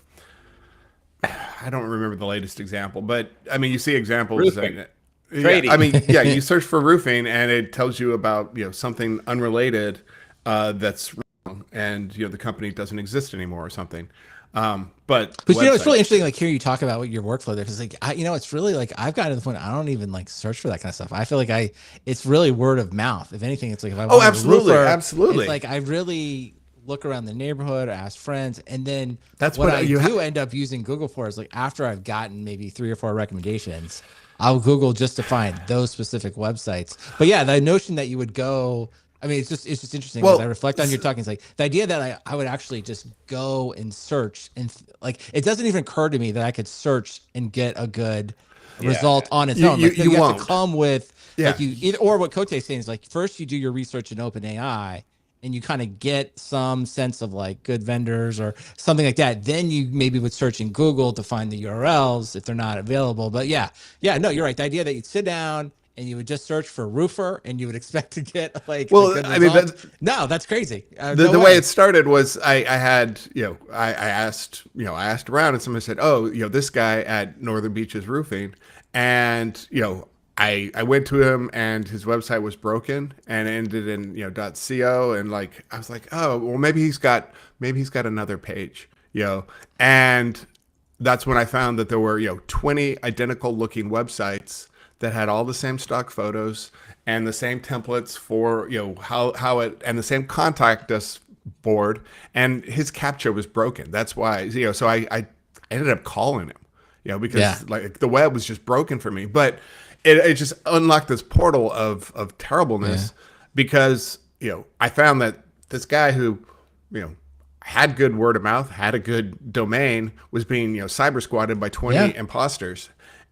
I don't remember the latest example, but I mean, you see examples. Roofing. Yeah, I mean, yeah, you search for roofing and it tells you about, something unrelated. that's wrong, and the company doesn't exist anymore or something. But But it's really websites, interesting, like hearing you talk about what your workflow there. Because like it's really like I've gotten to the point I don't even like search for that kind of stuff. I feel like it's really word of mouth. If anything, it's like if I oh, wanted a absolutely, roofer, it's absolutely. like I really look around the neighborhood, ask friends, and then That's what what I do end up using Google for is like after I've gotten maybe 3 or 4 recommendations, I'll Google just to find those specific websites. But yeah, the notion that you would go. I mean, it's just interesting as I well. reflect on your talking. It's like the idea that I would actually just go and search and like it doesn't even occur to me that I could search and get a good Yeah. result on its You own. you, Like no, you you have to won't. come with Yeah. like you either or what Kote's saying is like first you do your research in OpenAI and you kind of get some sense of like good vendors or something like that. Then you maybe would search in Google to find the URLs if they're not available. But yeah, no, you're right. The idea that you'd sit down and you would just search for roofer and you would expect to get like a Well, good I mean, result. No, that's crazy. No the way it way. started was I had I asked I asked around, and somebody said, oh, this guy at Northern Beaches Roofing, and I went to him, and his website was broken and it ended in .co, and like I was like, oh well, maybe he's got another page, and that's when I found that there were 20 identical looking websites that had all the same stock photos and the same templates for how it, and the same contact us board, and his captcha was broken. That's why so I ended up calling him, because Yeah. like the web was just broken for me. But it just unlocked this portal of terribleness, because I found that this guy who had good word of mouth, had a good domain, was being cyber squatted by 20 imposters,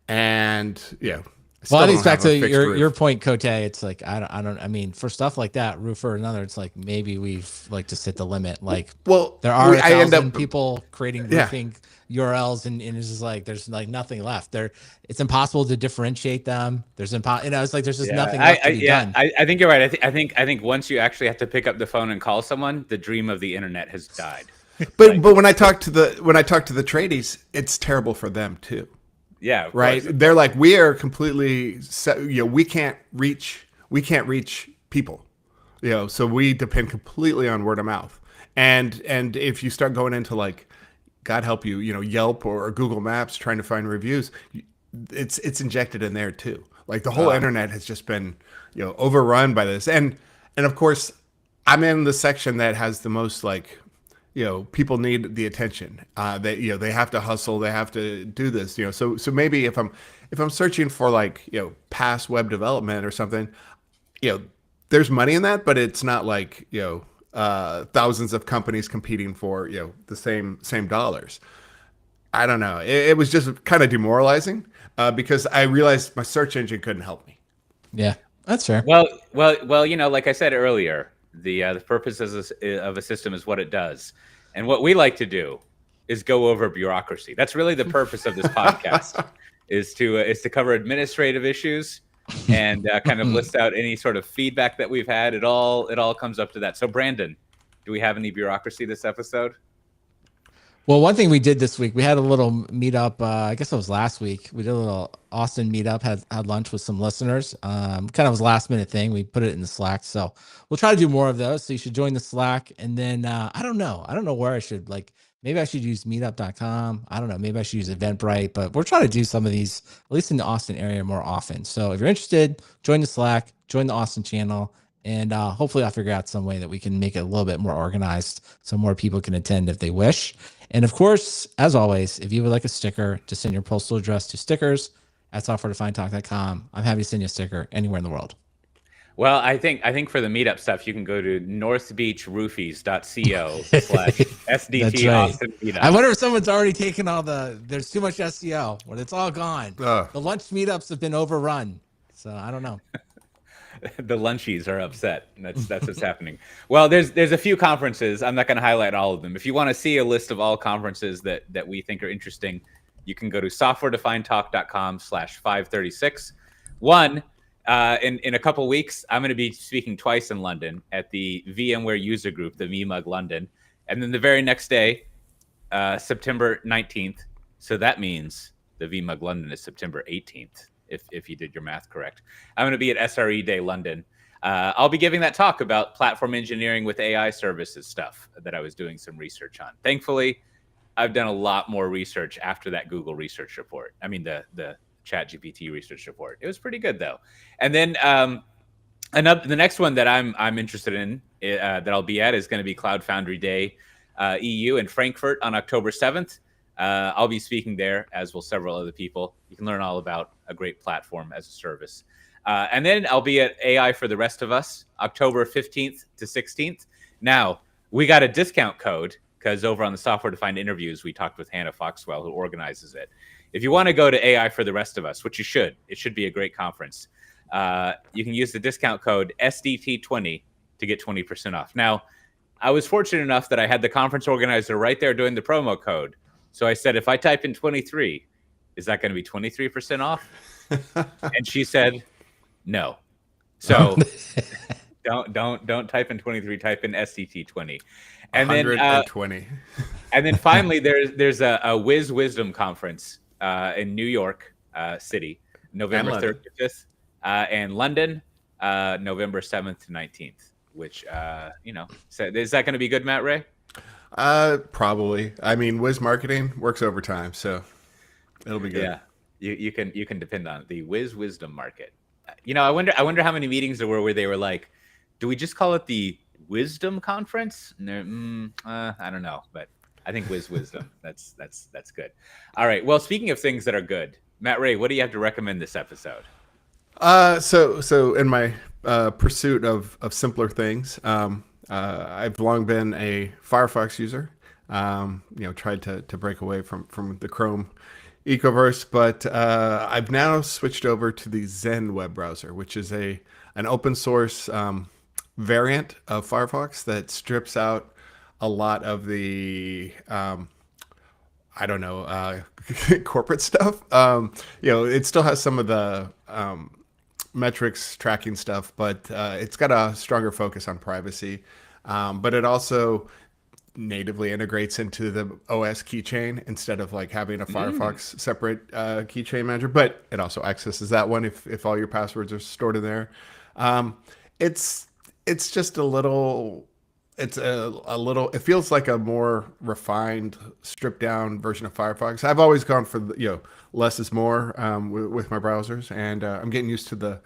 and Well, still I think don't it's back have a to fixed your roof. point, Cote. It's like I mean, for stuff like that, roofer or another, it's like maybe we've like just hit the limit. Like Well, there are I end 1,000 up people creating yeah. roofing URLs, and it's just like there's like nothing left. It's impossible to differentiate them. It's like there's just Yeah, nothing left to be yeah, done. I think you're right. I think once you actually have to pick up the phone and call someone, the dream of the internet has died. But when I talk to the tradies, it's terrible for them too. Yeah, of Right? course. They're like, we are completely we can't reach people. So we depend completely on word of mouth. And if you start going into like, God help you, Yelp or Google Maps trying to find reviews, it's injected in there too. Like the whole internet has just been overrun by this. And of course, I'm in the section that has the most like people need the attention. They have to hustle, they have to do this. So maybe if I'm searching for like past web development or something, there's money in that, but it's not like thousands of companies competing for the same dollars. I don't know. It was just kind of demoralizing, because I realized my search engine couldn't help me. Yeah, that's fair. Well. Like I said earlier, the purpose of a system is what it does, and what we like to do is go over bureaucracy. That's really the purpose of this podcast, is to cover administrative issues and kind of list out any sort of feedback that we've had. It all comes up to that. So, Brandon, do we have any bureaucracy this episode? Well, one thing we did this week, we had a little meetup. I guess it was last week. We did a little Austin meetup, had lunch with some listeners. Kind of was a last minute thing. We put it in the Slack. So we'll try to do more of those. So you should join the Slack. And then I don't know. I don't know where I should maybe I should use meetup.com. I don't know. Maybe I should use Eventbrite, but we're trying to do some of these, at least in the Austin area, more often. So if you're interested, join the Slack, join the Austin channel. And hopefully I'll figure out some way that we can make it a little bit more organized so more people can attend if they wish. And of course, as always, if you would like a sticker, just send your postal address to stickers@softwaredefinedtalk.com. I'm happy to send you a sticker anywhere in the world. Well, I think for the meetup stuff, you can go to northbeachroofies.co/SDT right. Austin meetup. I wonder if someone's already taken there's too much SEO when it's all gone. The lunch meetups have been overrun. So I don't know. The lunchies are upset. That's what's happening. Well, there's a few conferences. I'm not going to highlight all of them. If you want to see a list of all conferences that we think are interesting, you can go to softwaredefinedtalk.com/536. One, in a couple weeks, I'm going to be speaking twice in London at the VMware user group, the VMUG London. And then the very next day, September 19th. So that means the VMUG London is September 18th. If you did your math correct. I'm going to be at SRE Day London. I'll be giving that talk about platform engineering with AI services stuff that I was doing some research on. Thankfully, I've done a lot more research after that Google research report. I mean, the ChatGPT research report. It was pretty good though. And then the next one that I'm interested in that I'll be at is going to be Cloud Foundry Day EU in Frankfurt on October 7th. I'll be speaking there, as will several other people. You can learn all about a great platform as a service. And then I'll be at AI for the Rest of Us, October 15th to 16th. Now, we got a discount code because over on the Software Defined Interviews, we talked with Hannah Foxwell, who organizes it. If you want to go to AI for the Rest of Us, which you should, it should be a great conference. You can use the discount code SDT20 to get 20% off. Now, I was fortunate enough that I had the conference organizer right there doing the promo code. So I said, if I type in 23, is that going to be 23% off? And she said, no. So don't type in 23, type in SDT20. And 120. And then finally, there's a Wiz Wisdom conference in New York City, November 3rd to 5th, and London, November 7th to 19th. Which so is that going to be good, Matt Ray? Probably. I mean, Wiz Marketing works overtime, so it'll be good. Yeah, you can depend on it. The Wiz Wisdom Market. I wonder how many meetings there were where they were like, do we just call it the Wisdom Conference? And I don't know, but I think Wiz Wisdom. That's good. All right. Well, speaking of things that are good, Matt Ray, what do you have to recommend this episode? So in my pursuit of simpler things, I've long been a Firefox user. Tried to break away from the Chrome ecoverse, but I've now switched over to the Zen web browser, which is an open source variant of Firefox that strips out a lot of the corporate stuff. It still has some of the metrics tracking stuff, but it's got a stronger focus on privacy. But it also natively integrates into the OS keychain instead of like having a Firefox separate keychain manager. But it also accesses that one if all your passwords are stored in there. It's just a little. It's a little. It feels like a more refined, stripped down version of Firefox. I've always gone for less is more with my browsers, and I'm getting used to the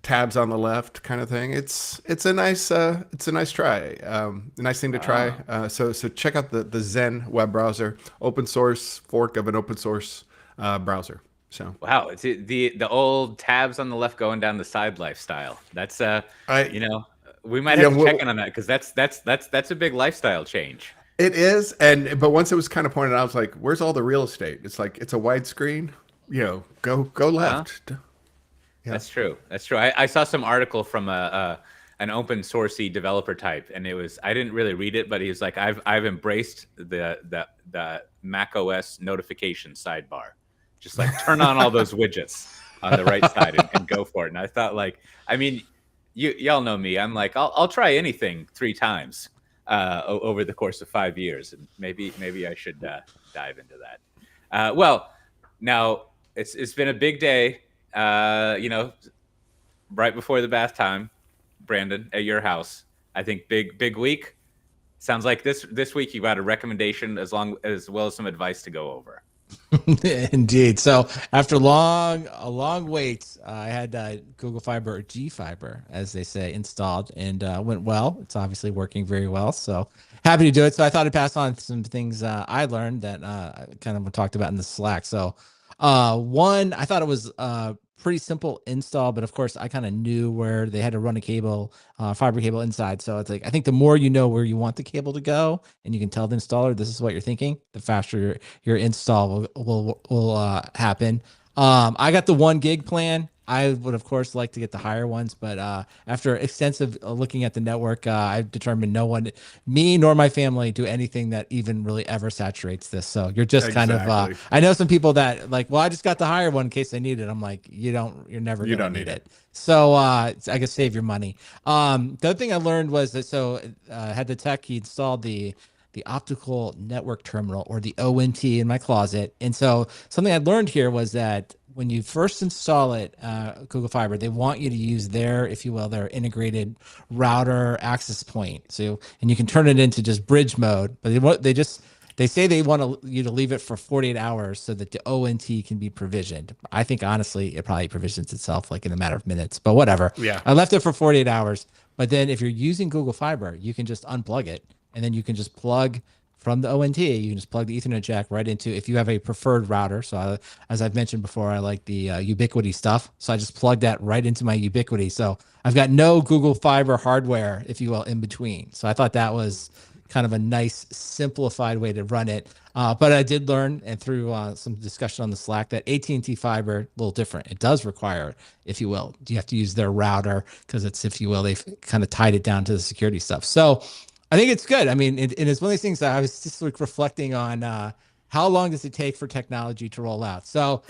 tabs on the left kind of thing. It's a nice try, a nice thing to try. So check out the Zen web browser, open source fork of an open source browser. So wow, it's the old tabs on the left going down the side lifestyle. That's we might have to check in on that because that's a big lifestyle change. It is, but once it was kind of pointed out, I was like, "Where's all the real estate?" It's like it's a widescreen. Go left. Yeah. That's true. I saw some article from an open sourcey developer type, and I didn't really read it, but he was like, I've embraced the Mac OS notification sidebar. Just like turn on all those widgets on the right side and go for it. And I thought, like, I mean, y'all know me. I'm like, I'll try anything 3 times over the course of 5 years, and maybe I should dive into that. Well, now it's been a big day. Right before the bath time, Brandon, at your house. I think big week. Sounds like this week you got a recommendation as well as some advice to go over. Indeed. So after a long wait, I had Google Fiber, or G Fiber, as they say, installed, and went well. It's obviously working very well. So happy to do it. So I thought I'd pass on some things I learned that I kind of talked about in the Slack. So one, I thought it was pretty simple install, but of course I kind of knew where they had to run a cable, fiber cable inside. So it's like, I think the more you know where you want the cable to go, and you can tell the installer this is what you're thinking, the faster your install will happen. I got the 1 gig plan. I would, of course, like to get the higher ones, but after extensive looking at the network, I've determined no one, me nor my family, do anything that even really ever saturates this. So you're just kind of, I know some people that like, well, I just got the higher one in case I need it. I'm like, you're never going to need it. So I guess save your money. The other thing I learned was that, had the tech, he installed the optical network terminal, or the ONT, in my closet. And so something I learned here was that when you first install it, Google Fiber, they want you to use their, if you will, their integrated router access point. So, and you can turn it into just bridge mode, but they say they want you to leave it for 48 hours so that the ONT can be provisioned. I think honestly, it probably provisions itself like in a matter of minutes, but whatever. Yeah. I left it for 48 hours. But then if you're using Google Fiber, you can just unplug it and then you can just plug from the ONT. You can just plug the Ethernet jack right into, if you have a preferred router. So as I've mentioned before, I like the Ubiquiti stuff. So I just plug that right into my Ubiquiti. So I've got no Google Fiber hardware, if you will, in between. So I thought that was kind of a nice simplified way to run it. But I did learn, and through some discussion on the Slack, that AT&T Fiber, a little different. It does require, if you will, you have to use their router because it's, if you will, they've kind of tied it down to the security stuff. So I think it's good. I mean, it's one of these things that I was just like reflecting on how long does it take for technology to roll out? So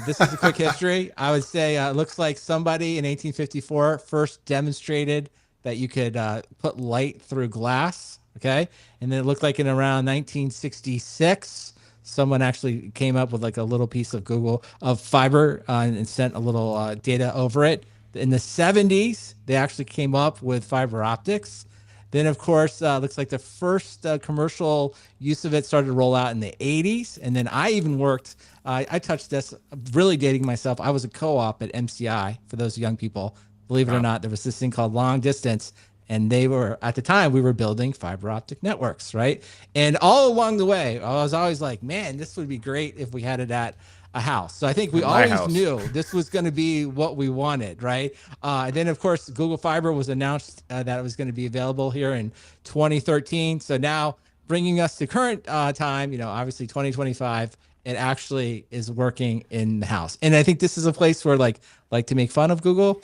this is a quick history. I would say it looks like somebody in 1854 first demonstrated that you could put light through glass. Okay. And then it looked like in around 1966, someone actually came up with like a little piece of Google of fiber and sent a little data over it. In the 70s, they actually came up with fiber optics. Then, of course, looks like the first commercial use of it started to roll out in the 80s. And then I even worked, I touched this, really dating myself. I was a co-op at MCI for those young people. Believe it or not, there was this thing called long distance. And they were, at the time, we were building fiber optic networks, right? And all along the way, I was always like, man, this would be great if we had it at a house. So I think we always knew this was going to be what we wanted, right? Then, of course, Google Fiber was announced that it was going to be available here in 2013. So now bringing us to current time, obviously 2025, it actually is working in the house. And I think this is a place where like to make fun of Google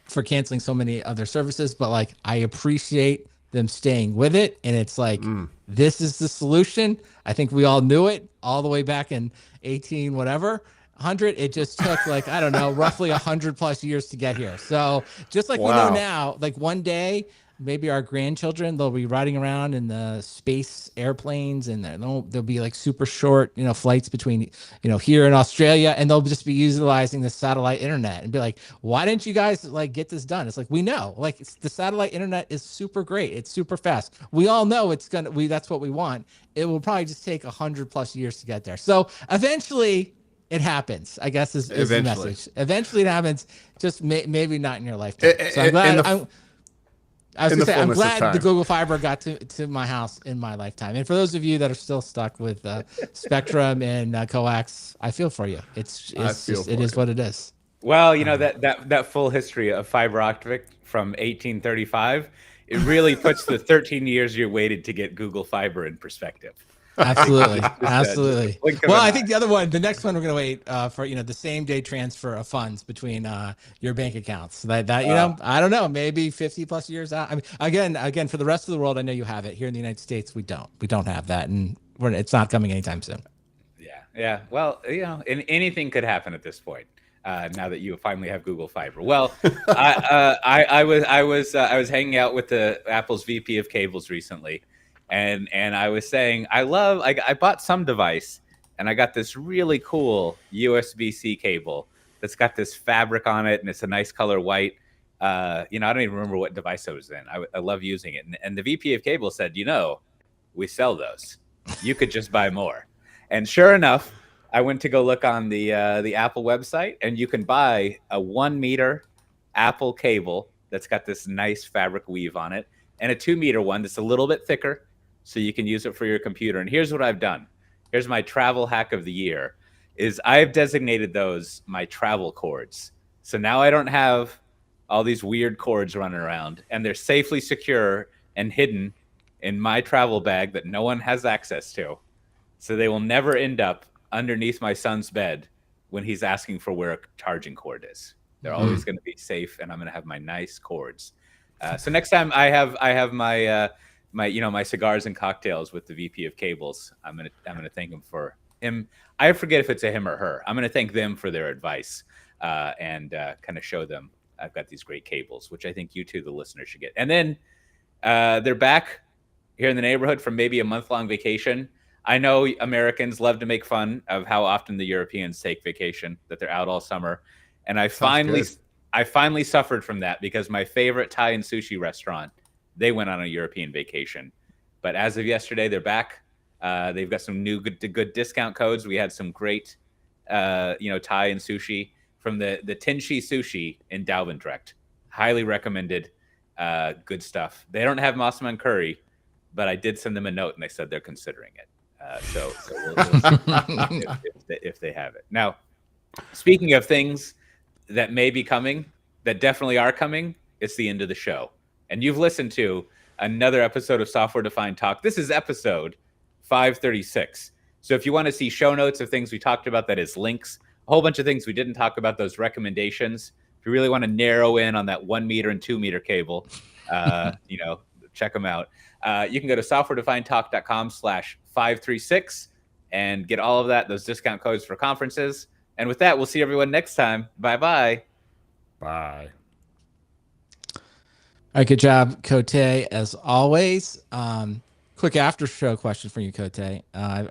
for canceling so many other services, but like I appreciate them staying with it. And it's like, this is the solution. I think we all knew it all the way back in 18, whatever, 100. It just took like, I don't know, roughly 100+ years to get here. So just like we know now, like one day, maybe our grandchildren, they'll be riding around in the space airplanes and there'll be like super short, flights between, here in Australia, and they'll just be utilizing the satellite internet and be like, why didn't you guys like get this done? It's like, we know, like the satellite internet is super great. It's super fast. We all know that's what we want. It will probably just take 100+ years to get there. So eventually it happens, I guess is the message. Eventually it happens, just maybe not in your lifetime. So I'm glad I'm glad the Google Fiber got to my house in my lifetime. And for those of you that are still stuck with Spectrum and coax, I feel for you. It is what it is. Well, that full history of fiber optic from 1835, it really puts the 13 years you waited to get Google Fiber in perspective. Absolutely. Absolutely. Well, I think the next one we're going to wait for, the same day transfer of funds between your bank accounts. That I don't know, maybe 50+ years out. I mean, again, for the rest of the world, I know you have it. Here in the United States, we don't have that, and it's not coming anytime soon. Yeah. Well, anything could happen at this point. Now that you finally have Google Fiber. Well, I was hanging out with the Apple's VP of cables recently. And I was saying, I bought some device and I got this really cool USB-C cable that's got this fabric on it and it's a nice color white. I don't even remember what device I was in. I love using it. And the VP of cable said, we sell those. You could just buy more. And sure enough, I went to go look on the Apple website, and you can buy a 1-meter Apple cable that's got this nice fabric weave on it, and a 2-meter one that's a little bit thicker, so you can use it for your computer. And here's what I've done. Here's my travel hack of the year, is I've designated those my travel cords. So now I don't have all these weird cords running around, and they're safely secure and hidden in my travel bag that no one has access to. So they will never end up underneath my son's bed when he's asking for where a charging cord is. They're always going to be safe, and I'm going to have my nice cords. So next time I have my my cigars and cocktails with the VP of cables, I'm gonna thank him. I forget if it's a him or her. I'm gonna thank them for their advice and kind of show them I've got these great cables, which I think you two, the listeners, should get. And then they're back here in the neighborhood from maybe a month-long vacation. I know Americans love to make fun of how often the Europeans take vacation, that they're out all summer. And Good. I finally suffered from that because my favorite Thai and sushi restaurant, they went on a European vacation. But as of yesterday, they're back. They've got some new good discount codes. We had some great, Thai and sushi from the Tinshi Sushi in Dalvendrecht. Highly recommended. Good stuff. They don't have Massaman curry, but I did send them a note and they said they're considering it. So we'll see if they have it. Now, speaking of things that may be coming, that definitely are coming, it's the end of the show. And you've listened to another episode of Software Defined Talk. This is episode 536. So if you want to see show notes of things we talked about, that is links, a whole bunch of things we didn't talk about, those recommendations. If you really want to narrow in on that 1 meter and 2 meter cable, check them out. You can go to softwaredefinedtalk.com/536 and get all of that, those discount codes for conferences. And with that, we'll see everyone next time. Bye-bye. Bye. All right, good job, Cote, as always. Quick after show question for you, Cote.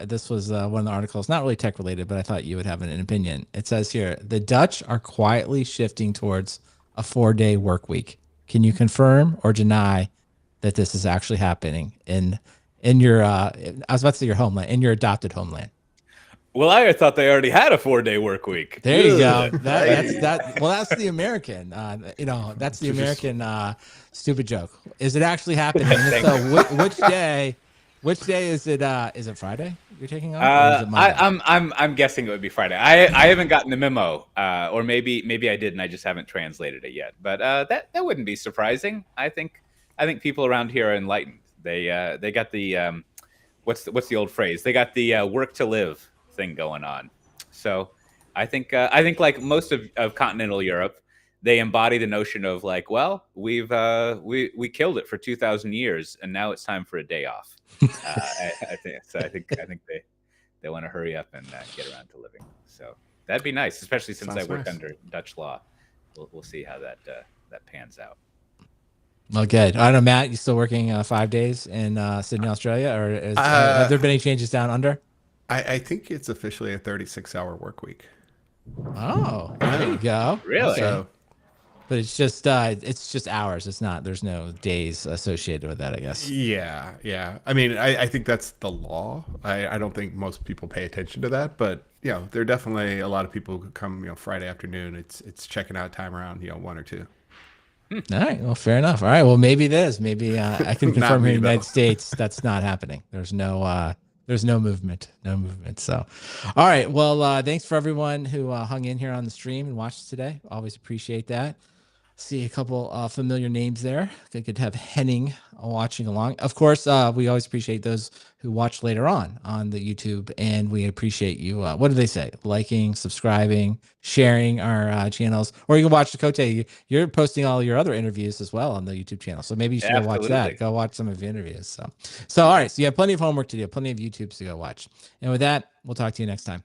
This was one of the articles, not really tech related, but I thought you would have an opinion. It says here, the Dutch are quietly shifting towards a 4-day work week. Can you confirm or deny that this is actually happening in your, I was about to say your homeland, in your adopted homeland? Well, I thought they already had a 4-day work week. There you go. That's the American, that's the American stupid joke. Is it actually happening? So which day is it? Is it Friday you're taking off? Or is it Monday? I'm guessing it would be Friday. I haven't gotten the memo, or maybe I did and I just haven't translated it yet. But that wouldn't be surprising. I think people around here are enlightened. They got the what's the old phrase? They got the work to live thing going on. So I think like most of continental Europe, they embody the notion of like, well, we killed it for 2,000 years and now it's time for a day off. I think they want to hurry up and get around to living. So that'd be nice, especially since I work under Dutch law. We'll see how that pans out. Well, good. I don't know, Matt, you still working 5 days in Sydney, Australia, or have there been any changes down under? I think it's officially a 36-hour work week. Oh, there you go. Really? Okay. So, but it's just hours. It's not. There's no days associated with that, I guess. Yeah. I mean, I think that's the law. I don't think most people pay attention to that, but there are definitely a lot of people who come Friday afternoon. It's checking out time around 1 or 2. All right. Well, fair enough. All right. Well, maybe it is. Maybe I can confirm here in the United States that's not happening. There's no movement. So, all right. Well, thanks for everyone who hung in here on the stream and watched today. Always appreciate that. See a couple familiar names there. I could have Henning watching along. Of course, we always appreciate those who watch later on the YouTube, and we appreciate you. What do they say? Liking, subscribing, sharing our channels, or you can watch the Cote. You're posting all your other interviews as well on the YouTube channel, so maybe you should go watch that. Go watch some of the interviews. So all right. So you have plenty of homework to do, plenty of YouTubes to go watch, and with that, we'll talk to you next time.